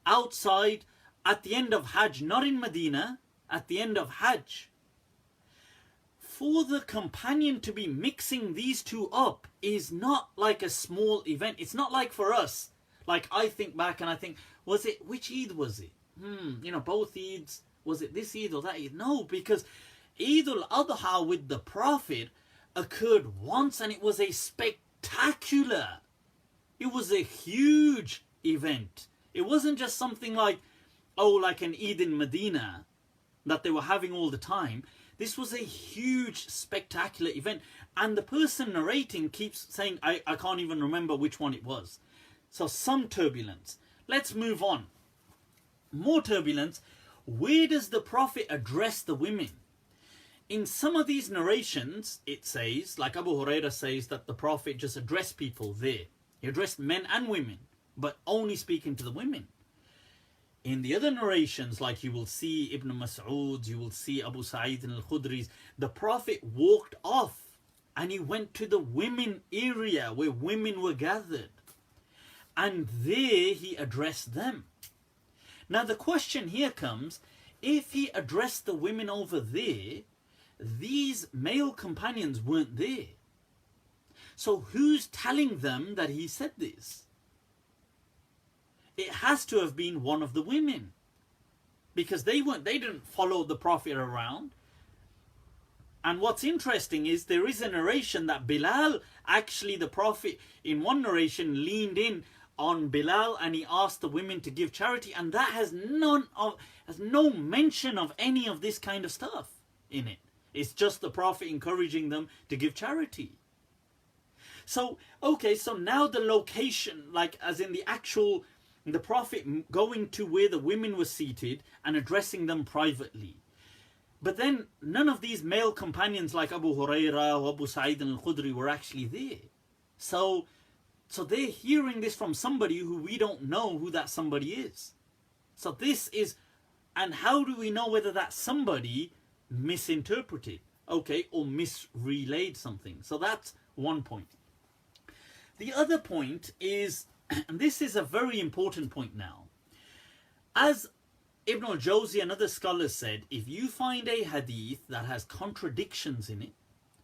outside at the end of Hajj, not in Medina, at the end of Hajj. For the companion to be mixing these two up is not like a small event. It's not like for us. Like I think back and I think, which Eid was it? Both Eids. Was it this Eid or that Eid? No, because Eid al-Adha with the Prophet occurred once and it was a spectacular. It was a huge event. It wasn't just something like an Eid in Medina that they were having all the time. This was a huge, spectacular event. And the person narrating keeps saying, I can't even remember which one it was. So some turbulence. Let's move on. More turbulence. Where does the Prophet address the women? In some of these narrations, it says, like Abu Hurairah says, that the Prophet just addressed people there. He addressed men and women, but only speaking to the women. In the other narrations, like you will see Ibn Mas'ud, you will see Abu Sa'id al-Khudri's, the Prophet walked off and he went to the women area where women were gathered. And there he addressed them. Now the question here comes, if he addressed the women over there, these male companions weren't there. So who's telling them that he said this? It has to have been one of the women. Because they didn't follow the Prophet around. And what's interesting is there is a narration that Bilal, actually the Prophet in one narration leaned in on Bilal and he asked the women to give charity, and that has no mention of any of this kind of stuff in it. It's just the Prophet encouraging them to give charity. So, okay, so now the location, like as in the Prophet going to where the women were seated and addressing them privately. But then none of these male companions like Abu Hurairah or Abu Sa'id al-Khudri were actually there. So they're hearing this from somebody who we don't know who that somebody is. So this is, and how do we know whether that somebody misinterpreted, okay, or misrelayed something? So that's one point. The other point is, and this is a very important point now, as Ibn al-Jawzi and other scholars said, if you find a hadith that has contradictions in it,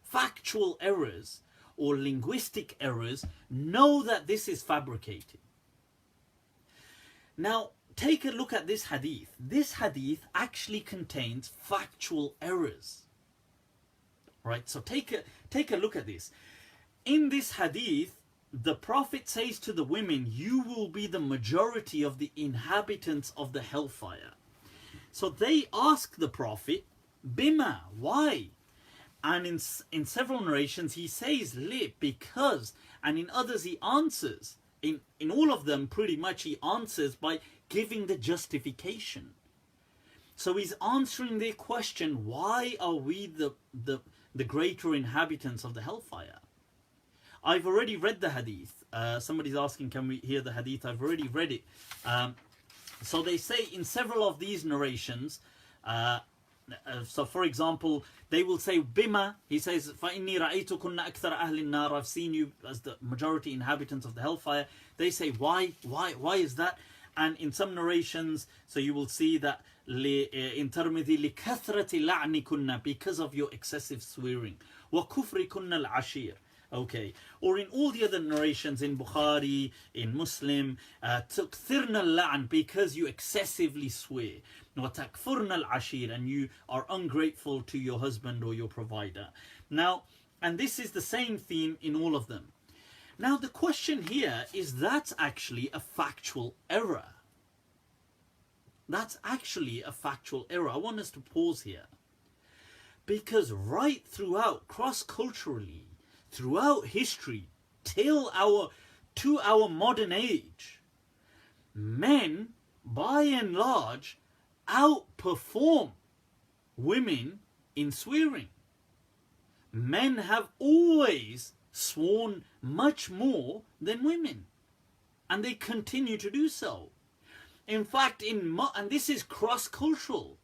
factual errors or linguistic errors, know that this is fabricated. Now, take a look at this hadith. This hadith actually contains factual errors. Right? So take a look at this. In this hadith, the Prophet says to the women, you will be the majority of the inhabitants of the hellfire. So they ask the Prophet, Bima, why? And in several narrations he says, li, because. And in others he answers. In all of them pretty much he answers by giving the justification. So he's answering their question, why are we the greater inhabitants of the hellfire? I've already read the hadith. Somebody's asking, can we hear the hadith? I've already read it. So they say in several of these narrations, so for example, they will say, Bima, he says, فَإِنِّي رَأَيْتُكُنَّ أَكْثَرَ أَهْلِ النَّارِ, I've seen you as the majority inhabitants of the hellfire. They say, why is that? And in some narrations, so you will see that in Tirmidhi, لِكَثْرَةِ لَعْنِكُنَّ, because of your excessive swearing. وَكُفْرِكُنَّ الْعَشِيرِ. Okay, or in all the other narrations in Bukhari, in Muslim, تُكْثِرْنَ اللَّعْنِ, because you excessively swear. وَتَكْفُرْنَ الْعَشِيرِ, and you are ungrateful to your husband or your provider. Now, and this is the same theme in all of them. Now the question here is, that's actually a factual error. That's actually a factual error. I want us to pause here. Because right throughout, cross-culturally, throughout history, to our modern age, men, by and large, outperform women in swearing. Men have always sworn much more than women, and they continue to do so. In fact, and this is cross-cultural,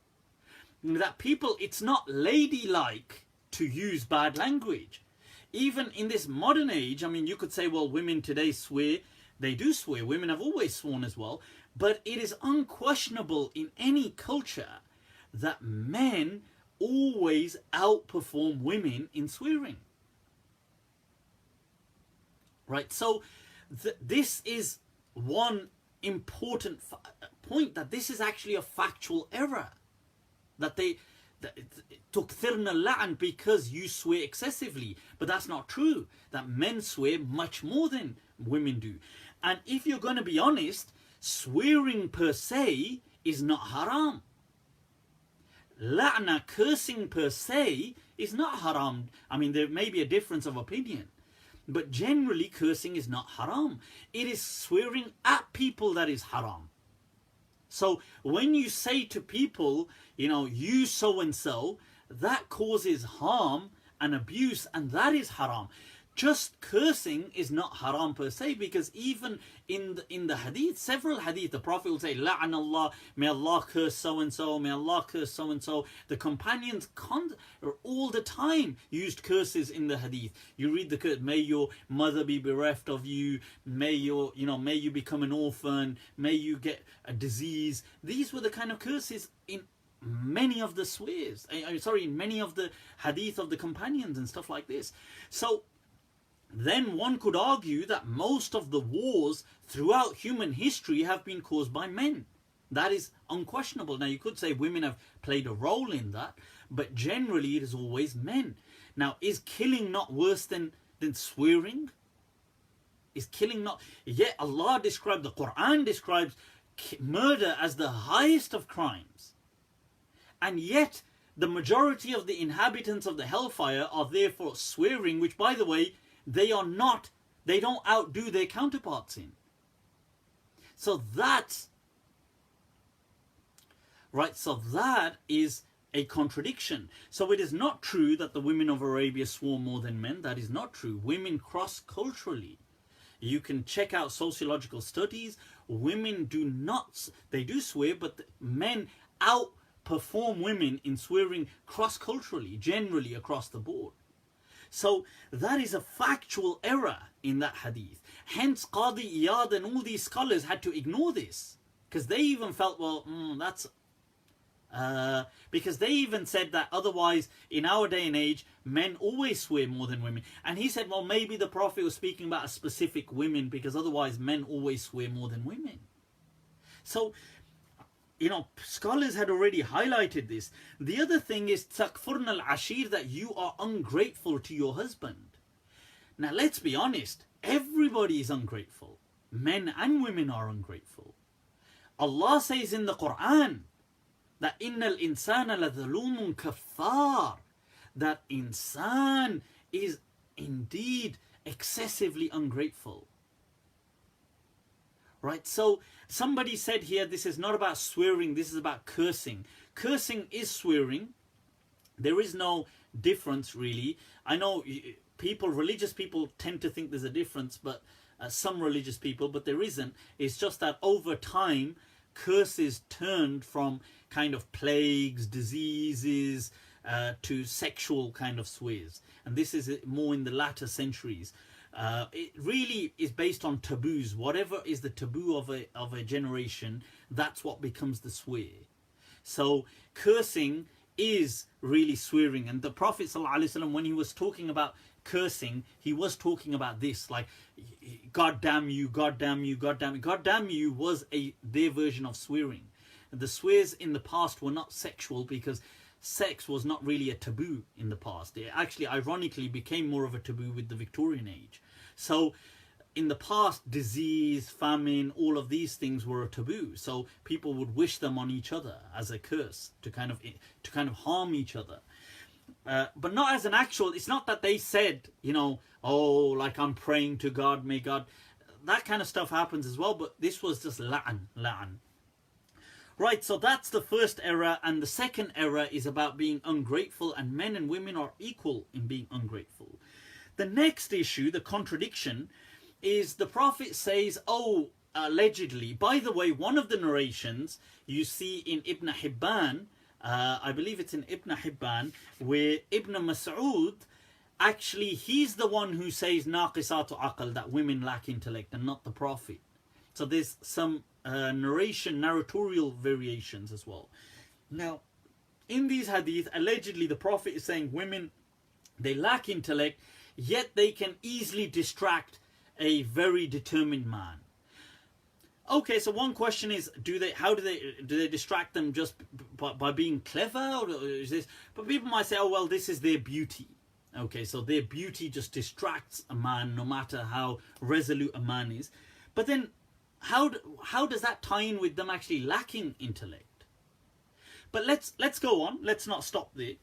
that people, it's not ladylike to use bad language. Even in this modern age, I mean, you could say, well, women today swear. They do swear. Women have always sworn as well. But it is unquestionable in any culture that men always outperform women in swearing. Right? So this is one important point, that this is actually a factual error. That they tukthirna la'an, because you swear excessively. But that's not true. That men swear much more than women do. And if you're going to be honest, swearing per se is not haram. La'na, cursing per se, is not haram. I mean, there may be a difference of opinion, but generally cursing is not haram. It is swearing at people that is haram. So when you say to people, you know, you so and so, that causes harm and abuse, and that is haram. Just cursing is not haram per se, because even in the hadith, several hadith, the Prophet will say, La'an Allah, may Allah curse so and so, may Allah curse so and so. The companions all the time used curses in the hadith. You read the curse, may your mother be bereft of you, may you become an orphan, may you get a disease. These were the kind of curses in many of the swears, in many of the hadith of the companions and stuff like this. So then one could argue that most of the wars throughout human history have been caused by men. That is unquestionable. Now you could say women have played a role in that, but generally it is always men. Now, is killing not worse than swearing? Is killing not? Yet Allah described, the Quran describes murder as the highest of crimes. And yet the majority of the inhabitants of the hellfire are therefore swearing, which, by the way, they don't outdo their counterparts in. So that's right. So that is a contradiction. So it is not true that the women of Arabia swore more than men. That is not true. Women cross-culturally. You can check out sociological studies. Women do swear, but men outperform women in swearing cross-culturally, generally across the board. So that is a factual error in that hadith. Hence Qadi Iyad and all these scholars had to ignore this, because they even felt, because they even said that otherwise in our day and age men always swear more than women. And he said, well, maybe the Prophet was speaking about a specific women, because otherwise men always swear more than women. So, you know, scholars had already highlighted this. The other thing is takfurna al-ashir, that you are ungrateful to your husband. Now let's be honest, everybody is ungrateful. Men and women are ungrateful. Allah says in the Quran that innal insana ladhalumun kaffar, that insan is indeed excessively ungrateful. Right? So somebody said here, this is not about swearing, this is about cursing. Cursing is swearing. There is no difference really. I know religious people tend to think there's a difference, but some religious people, but there isn't. It's just that over time, curses turned from kind of plagues, diseases, to sexual kind of swears. And this is more in the latter centuries. It really is based on taboos. Whatever is the taboo of a generation, that's what becomes the swear. So cursing is really swearing. And the Prophet ﷺ, when he was talking about cursing, he was talking about this, like, God damn you, God damn you, God damn you. God damn you was their version of swearing. And the swears in the past were not sexual, because sex was not really a taboo in the past. It actually, ironically, became more of a taboo with the Victorian age. So in the past, disease, famine, all of these things were a taboo. So people would wish them on each other as a curse to kind of harm each other. But not as an actual, it's not that they said, you know, oh, like I'm praying to God, may God, that kind of stuff happens as well. But this was just la'an. Right, so that's the first error, and the second error is about being ungrateful, and men and women are equal in being ungrateful. The next issue, the contradiction, is the Prophet says, oh, allegedly, by the way, one of the narrations you see in Ibn Hibban, I believe it's in Ibn Hibban, where Ibn Mas'ud, actually, he's the one who says naqisatu aql, that women lack intellect, and not the Prophet. So there's some narratorial variations as well. Now, in these hadith, allegedly the Prophet is saying women, they lack intellect, yet they can easily distract a very determined man. Okay, so one question is, do they distract them just by being clever, or is this? But people might say, oh well, this is their beauty. Okay, so their beauty just distracts a man, no matter how resolute a man is. But then, how does that tie in with them actually lacking intellect? But let's go on. Let's not stop there.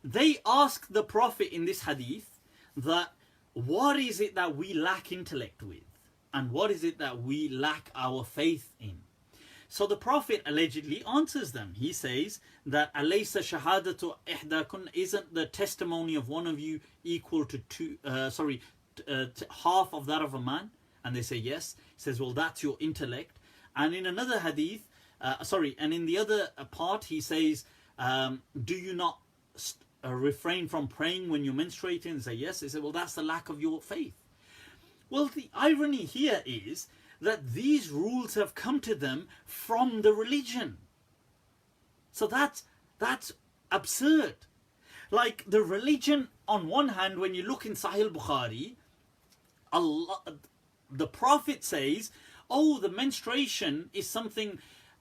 They ask the Prophet in this hadith that what is it that we lack intellect with, and what is it that we lack our faith in? So the Prophet allegedly answers them. He says that alaysa shahadatu ihdakun, isn't the testimony of one of you equal to half of that of a man? And they say yes. He says, well, that's your intellect. And in another hadith, and in the other part, he says, do you not refrain from praying when you're menstruating? And say yes. They say, well, that's the lack of your faith. Well, the irony here is that these rules have come to them from the religion. So that's absurd. Like the religion, on one hand, when you look in Sahih Bukhari, the Prophet says, oh, the menstruation is something,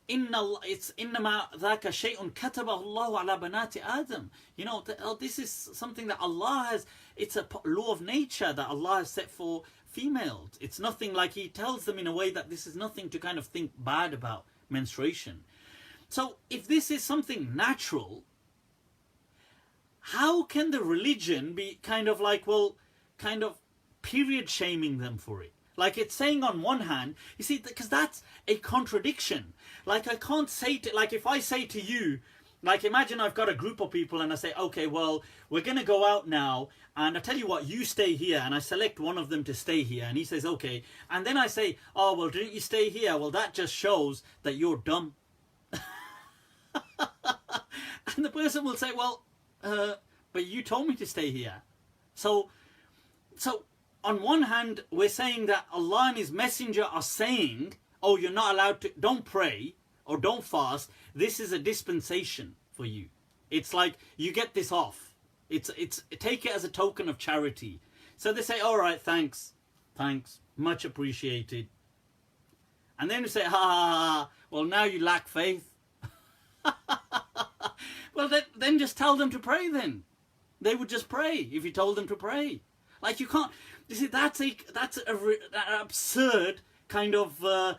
it's innama dhaka shay'un katabahu Allah ala banati Adam. You know, this is something that Allah has, it's a law of nature that Allah has set for females. It's nothing, like he tells them in a way that this is nothing to kind of think bad about menstruation. So if this is something natural, how can the religion be kind of like, well, kind of period shaming them for it? Like it's saying on one hand, you see, because that's a contradiction. Like I can't say to, like if I say to you, like imagine I've got a group of people and I say, okay, well, we're going to go out now, and I tell you what, you stay here, and I select one of them to stay here, and he says, okay. And then I say, oh, well, didn't you stay here? Well, that just shows that you're dumb. And the person will say, well, but you told me to stay here. So on one hand, we're saying that Allah and His Messenger are saying, oh, you're not allowed to, don't pray or don't fast. This is a dispensation for you. It's like, you get this off. Take it as a token of charity. So they say, all right, thanks, much appreciated. And then you say, well, now you lack faith. Well, then just tell them to pray then. They would just pray if you told them to pray. Like you can't, you see, that's an absurd kind of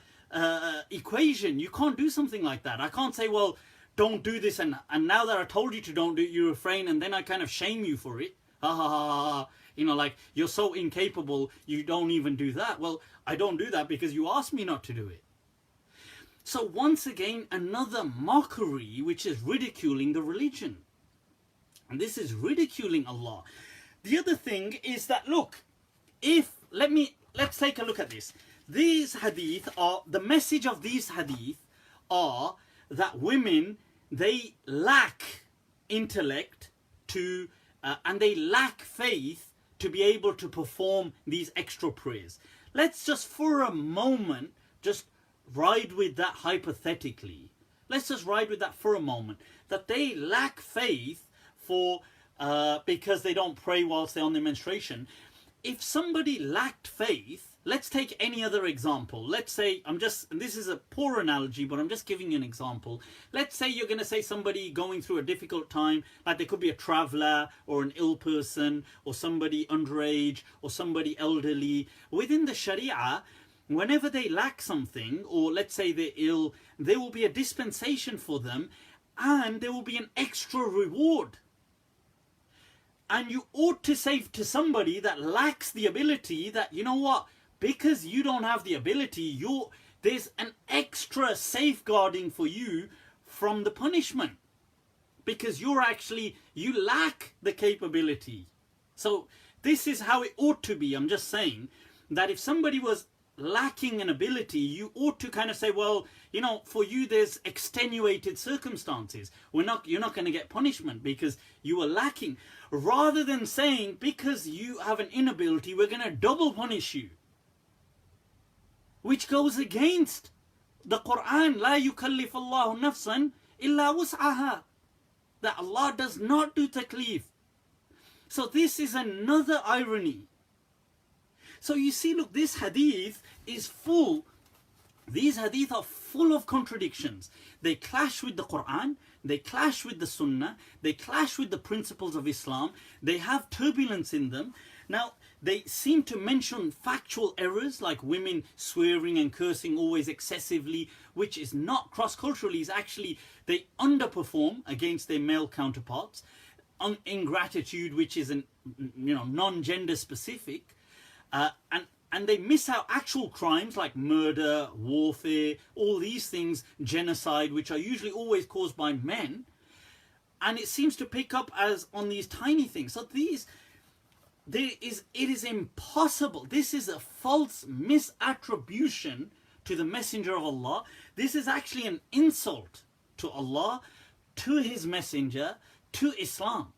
equation. You can't do something like that. I can't say, well, don't do this, and now that I told you to don't do it, you refrain, and then I kind of shame you for it. You know, like, you're so incapable, you don't even do that. Well, I don't do that because you asked me not to do it. So once again, another mockery, which is ridiculing the religion. And this is ridiculing Allah. The other thing is that, look, let's take a look at this. These hadith are, the message of these hadith are that women, they lack intellect to, and they lack faith to be able to perform these extra prayers. Let's just for a moment, just ride with that hypothetically. Let's just ride with that for a moment. That they lack faith for, because they don't pray whilst they're on their menstruation. If somebody lacked faith, let's take any other example. Let's say, this is a poor analogy, but I'm just giving you an example. Let's say you're going to say somebody going through a difficult time, like there could be a traveler or an ill person or somebody underage or somebody elderly. Within the Sharia, whenever they lack something, or let's say they're ill, there will be a dispensation for them and there will be an extra reward. And you ought to say to somebody that lacks the ability that, you know what, because you don't have the ability, there's an extra safeguarding for you from the punishment, because you lack the capability. So this is how it ought to be. I'm just saying that if somebody was lacking an ability, you ought to kind of say, well, you know, for you there's extenuated circumstances. You're not going to get punishment because you are lacking. Rather than saying, because you have an inability, we're going to double punish you. Which goes against the Quran. لا يكلف الله نفسا إلا وسعها. That Allah does not do taklif. So this is another irony. So you see, look, this hadith is full. These hadith are full of contradictions. They clash with the Quran. They clash with the Sunnah. They clash with the principles of Islam. They have turbulence in them. Now, they seem to mention factual errors like women swearing and cursing always excessively, which is not cross-culturally. Is actually, they underperform against their male counterparts. Ingratitude, which is non-gender specific. And they miss out actual crimes like murder, warfare, all these things, genocide, which are usually always caused by men. And it seems to pick up as on these tiny things. So it is impossible. This is a false misattribution to the Messenger of Allah. This is actually an insult to Allah, to His Messenger, to Islam.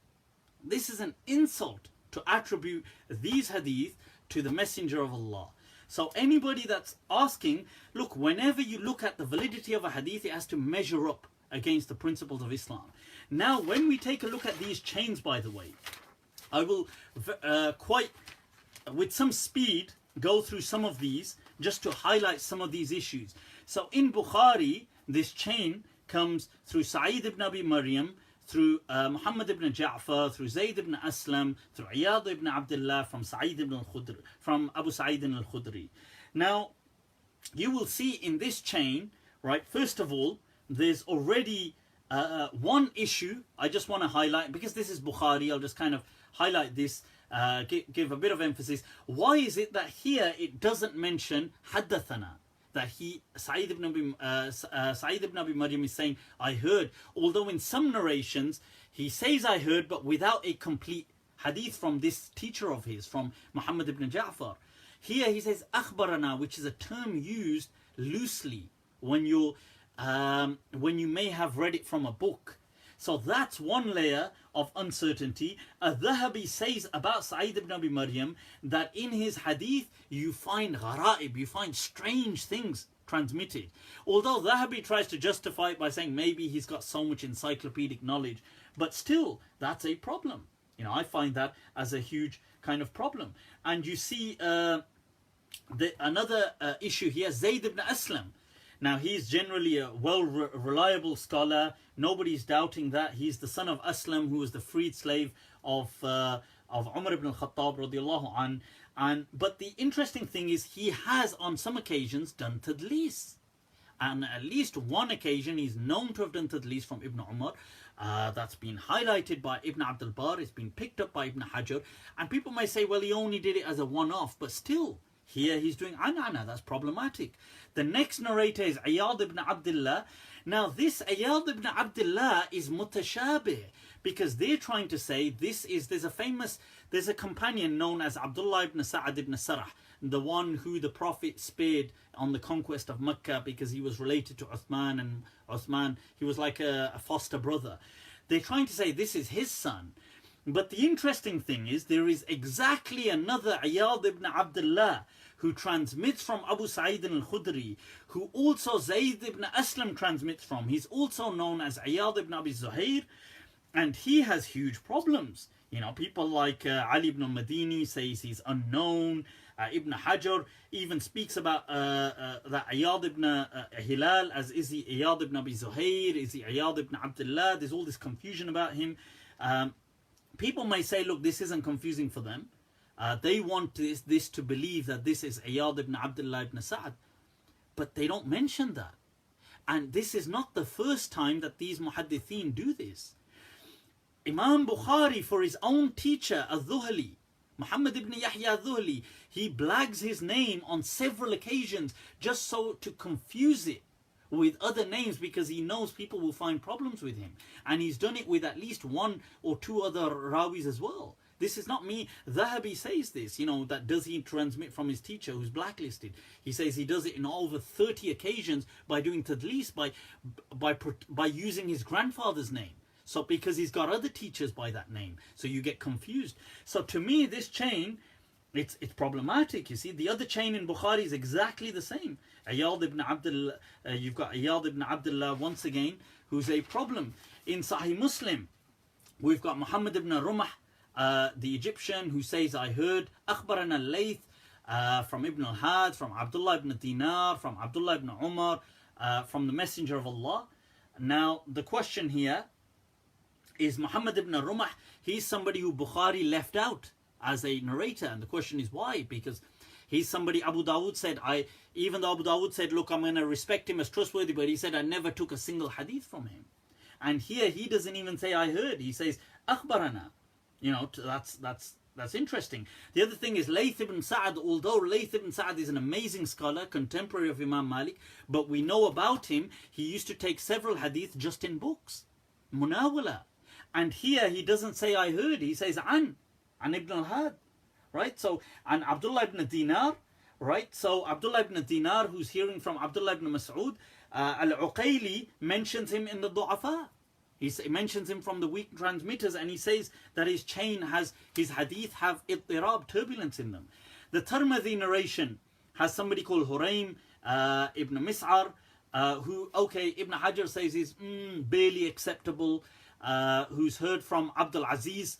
This is an insult to attribute these hadith to the Messenger of Allah. So anybody that's asking, look, whenever you look at the validity of a hadith, it has to measure up against the principles of Islam. Now, when we take a look at these chains, by the way, I will quite, with some speed, go through some of these just to highlight some of these issues. So in Bukhari, this chain comes through Sa'id ibn Abi Maryam, through Muhammad ibn Ja'far, through Zayd ibn Aslam, through Iyad ibn Abdullah, from from Abu Sa'id al-Khudri. Now, you will see in this chain, right, first of all, there's already one issue I just want to highlight, because this is Bukhari. I'll just kind of highlight this, give a bit of emphasis. Why is it that here it doesn't mention Haddathana? That Sa'id ibn Abi Maryam is saying, I heard. Although in some narrations, he says I heard, but without a complete hadith from this teacher of his, from Muhammad ibn Ja'far. Here he says, Akhbarana, which is a term used loosely when you may have read it from a book. So that's one layer of uncertainty. Al-Dhahabi says about Sa'id ibn Abi Maryam that in his hadith you find gharaib, you find strange things transmitted. Although Dhahabi tries to justify it by saying maybe he's got so much encyclopedic knowledge, but still that's a problem. You know, I find that as a huge kind of problem. And you see another issue here, Zayd ibn Aslam. Now, he's generally a reliable scholar. Nobody's doubting that. He's the son of Aslam, who was the freed slave of Umar ibn al-Khattab radiallahu an. But the interesting thing is he has on some occasions done tadlis. And at least one occasion he's known to have done tadlis from Ibn Umar. That's been highlighted by Ibn Abdul Bar. It's been picked up by Ibn Hajar. And people may say, well, he only did it as a one-off. But still, here he's doing anana. That's problematic. The next narrator is Iyad ibn Abdullah. Now this Iyad ibn Abdullah is mutashabih, because they're trying to say there's a companion known as Abdullah ibn Sa'ad ibn Sarah, the one who the Prophet spared on the conquest of Mecca because he was related to Uthman, and Uthman, he was like a foster brother. They're trying to say this is his son. But the interesting thing is there is exactly another Iyad ibn Abdullah who transmits from Abu Sa'id al-Khudri, who also Zayd ibn Aslam transmits from. He's also known as Iyad ibn Abi Zuhair, and he has huge problems. You know, people like Ali ibn al-Madini says he's unknown. Ibn Hajar even speaks about that Iyad ibn Hilal as, is he Iyad ibn Abi Zuhair, is he Iyad ibn Abdullah? There's all this confusion about him. People may say, look, this isn't confusing for them. They want this to believe that this is Iyad ibn Abdullah ibn Sa'ad. But they don't mention that. And this is not the first time that these muhaddithin do this. Imam Bukhari, for his own teacher, al-Dhuhali, Muhammad ibn Yahya Dhuhli, he blags his name on several occasions just so to confuse it with other names, because he knows people will find problems with him. And he's done it with at least one or two other rawis as well. This is not me. Dhahabi says this, that does he transmit from his teacher who's blacklisted. He says he does it in over 30 occasions by doing tadlis, by using his grandfather's name. So because he's got other teachers by that name, so you get confused. So to me, this chain, it's problematic. You see, the other chain in Bukhari is exactly the same. Iyad ibn Abdullah, you've got Iyad ibn Abdullah once again, who's a problem. In Sahih Muslim, we've got Muhammad ibn Rumah, the Egyptian, who says, I heard Akhbarana Layth from Ibn al-Had, from Abdullah ibn Dinar, from Abdullah ibn Umar, from the Messenger of Allah. Now, the question here is Muhammad ibn Rumah, he's somebody who Bukhari left out as a narrator. And the question is why? Because he's somebody Abu Dawood said, even though Abu Dawood said, look, I'm going to respect him as trustworthy, but he said, I never took a single hadith from him. And here he doesn't even say, I heard. He says, Akhbarana. That's interesting. The other thing is Layth ibn Sa'ad, although Layth ibn Sa'ad is an amazing scholar, contemporary of Imam Malik, but we know about him, he used to take several hadith just in books. Munawala. And here he doesn't say I heard, he says an Ibn al-Had. Right? So, and Abdullah ibn Dinar, right? So Abdullah ibn Dinar, who's hearing from Abdullah ibn Mas'ud, Al-Uqayli mentions him in the Du'afa. He mentions him from the weak transmitters, and he says that his hadith have ittirab, turbulence in them. The Tirmidhi narration has somebody called Huraym ibn Mis'ar, who, Ibn Hajar says is barely acceptable, who's heard from Abdul Aziz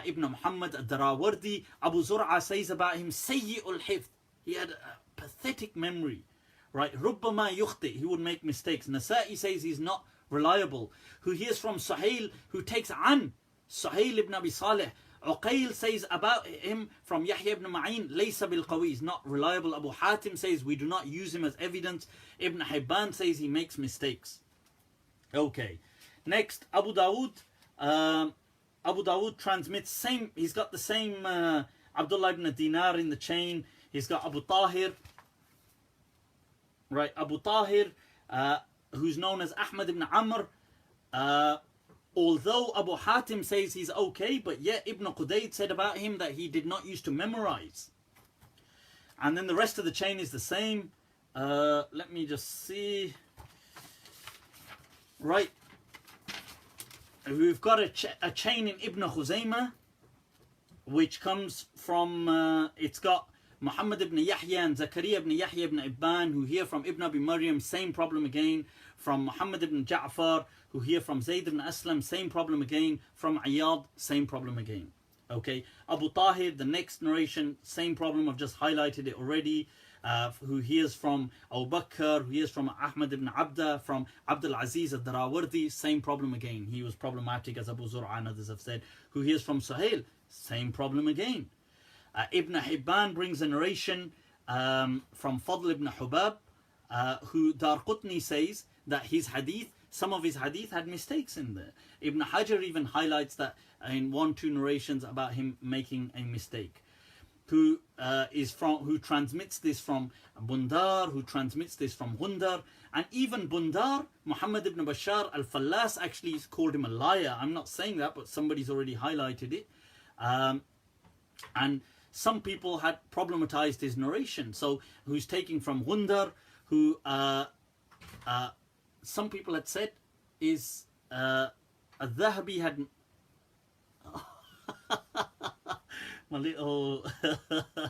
ibn Muhammad al-Darawardi. Abu Zur'a says about him, Sayyi'ul Hifth. He had a pathetic memory, right? Rubbama yukhti, he would make mistakes. Nasa'i says he's not reliable. Who hears from Suhail, who takes an Suhail ibn Abi Saleh. Uqayl says about him from Yahya ibn Ma'in, laysa bil qawi, is not reliable. Abu Hatim says we do not use him as evidence. Ibn Hibban says he makes mistakes. Okay, next Abu Dawood. Abu Dawood transmits he's got the same Abdullah ibn Dinar in the chain. He's got Abu Tahir, right? Abu Tahir, who's known as Ahmad ibn Amr. Although Abu Hatim says he's okay, but yet Ibn Qudayd said about him that he did not used to memorize. And then the rest of the chain is the same. Let me just see. Right. We've got a chain in Ibn Khuzaymah, which comes from, it's got Muhammad ibn Yahya and Zakaria ibn Yahya ibn Ibban, who hear from Ibn Abi Maryam, same problem again. From Muhammad ibn Ja'far, who hear from Zayd ibn Aslam, same problem again. From Iyad, same problem again. Okay, Abu Tahir, the next narration, same problem, I've just highlighted it already. Who hears from Abu Bakr, who hears from Ahmad ibn Abda, from Abdul Aziz al-Darawardi, same problem again. He was problematic, as Abu Zur'a and others have said. Who hears from Suhail, same problem again. Ibn Hibban brings a narration from Fadl ibn Hubab, who Darqutni says that his hadith, some of his hadith had mistakes in there. Ibn Hajar even highlights that in 1-2 narrations about him making a mistake. Who transmits this from Bundar, who transmits this from Gundar, and even Bundar, Muhammad ibn Bashar al-Fallas actually called him a liar. I'm not saying that, but somebody's already highlighted it. And some people had problematized his narration. So who's taking from Gundar, who some people had said is al-Dhahabi had my little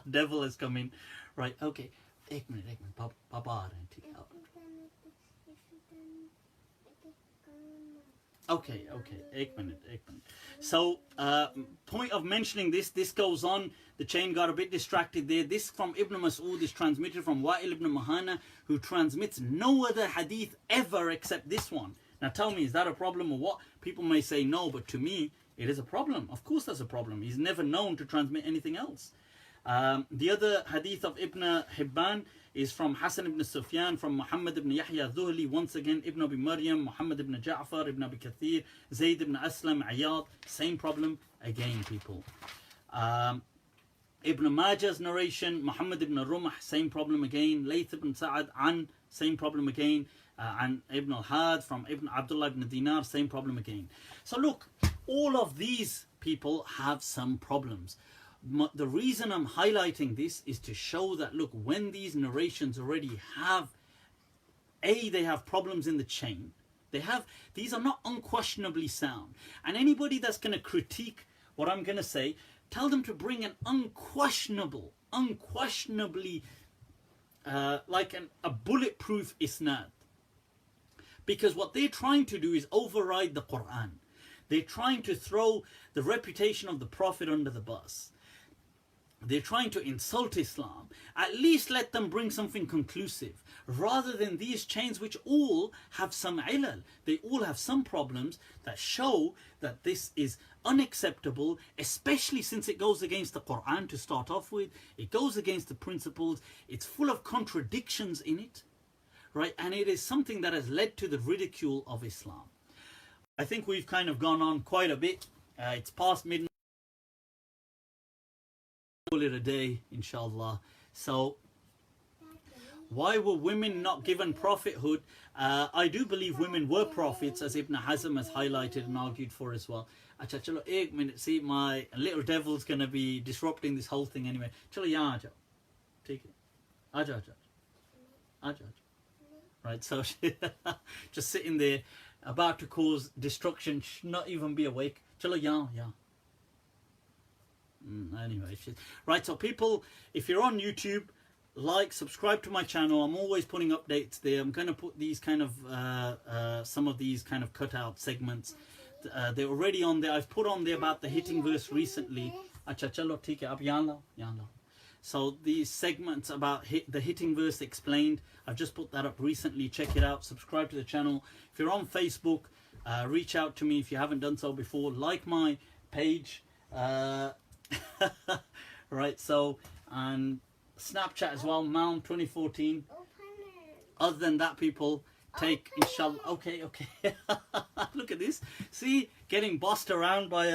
devil is coming. Right, okay. Ek minute, Papa. Okay, ek minute. So, point of mentioning this goes on. The chain got a bit distracted there. This from Ibn Mas'ud is transmitted from Wa'il ibn Mahana, who transmits no other hadith ever except this one. Now tell me, is that a problem or what? People may say no, but to me, it is a problem. Of course that's a problem. He's never known to transmit anything else. The other hadith of Ibn Hibban is from Hassan ibn Sufyan, from Muhammad ibn Yahya Dhuhli, once again Ibn Abi Maryam, Muhammad ibn Ja'far, Ibn Abi Kathir, Zayd ibn Aslam, Iyad, same problem again, people. Ibn Majah's narration, Muhammad ibn Rumah, same problem again. Layth ibn Sa'ad an, same problem again. And Ibn al-Had from Ibn Abdullah ibn Dinar, same problem again. So look, all of these people have some problems. The reason I'm highlighting this is to show that, look, when these narrations already have, they have problems in the chain. These are not unquestionably sound. And anybody that's going to critique what I'm going to say, tell them to bring an unquestionably, like a bulletproof isnad. Because what they're trying to do is override the Quran. They're trying to throw the reputation of the Prophet under the bus. They're trying to insult Islam. At least let them bring something conclusive, rather than these chains which all have some ilal. They all have some problems that show that this is unacceptable, especially since it goes against the Quran to start off with. It goes against the principles. It's full of contradictions in it, right? And it is something that has led to the ridicule of Islam. I think we've kind of gone on quite a bit. It's past midnight. Call it a day, inshallah. So, why were women not given prophethood? I do believe women were prophets, as Ibn Hazm has highlighted and argued for as well. Acha, chalo, ek minute. See, my little devil's going to be disrupting this whole thing anyway. Chalo, ya aja. Take it. Aja. Right, so just sitting there, about to cause destruction, not even be awake. Chalo, ya. Anyway, right, so people, if you're on YouTube, like, subscribe to my channel. I'm always putting updates there. I'm going to put these kind of some of these kind of cutout segments. They're already on there. I've put on there about the hitting verse recently. So these segments about the hitting verse explained, I've just put that up recently. Check it out. Subscribe to the channel. If you're on Facebook, reach out to me if you haven't done so before. Like my page. Right, so, and Snapchat as well, Mount 2014. Other than that, people, take inshallah. Okay. Look at this. See, getting bossed around by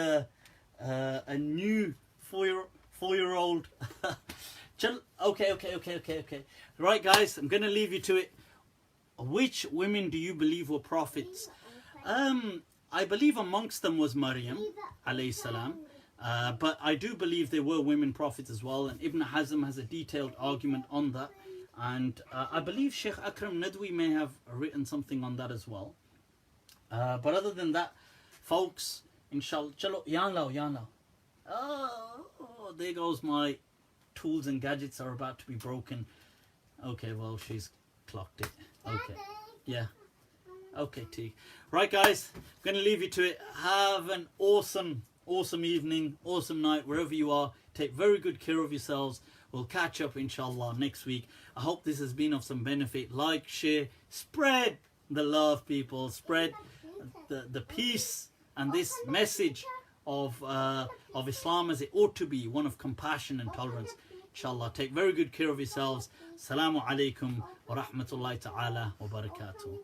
a new four-year-old. Okay. Right, guys, I'm gonna leave you to it. Which women do you believe were prophets? I believe amongst them was Maryam alayhi salam. But I do believe there were women prophets as well, and Ibn Hazm has a detailed argument on that, and I believe Sheikh Akram Nadwi may have written something on that as well. But other than that, folks, inshallah, chalo, yan lao. Oh, there goes my tools and gadgets are about to be broken. Okay, well, she's clocked it. Okay, yeah. Okay, T. Right, guys, I'm going to leave you to it. Have an awesome evening, awesome night, wherever you are. Take very good care of yourselves. We'll catch up, inshallah, next week. I hope this has been of some benefit. Like, share, spread the love, people. Spread the peace and this message of Islam as it ought to be, one of compassion and tolerance. Inshallah, take very good care of yourselves. Assalamu alaikum wa rahmatullahi ta'ala wa barakatuh.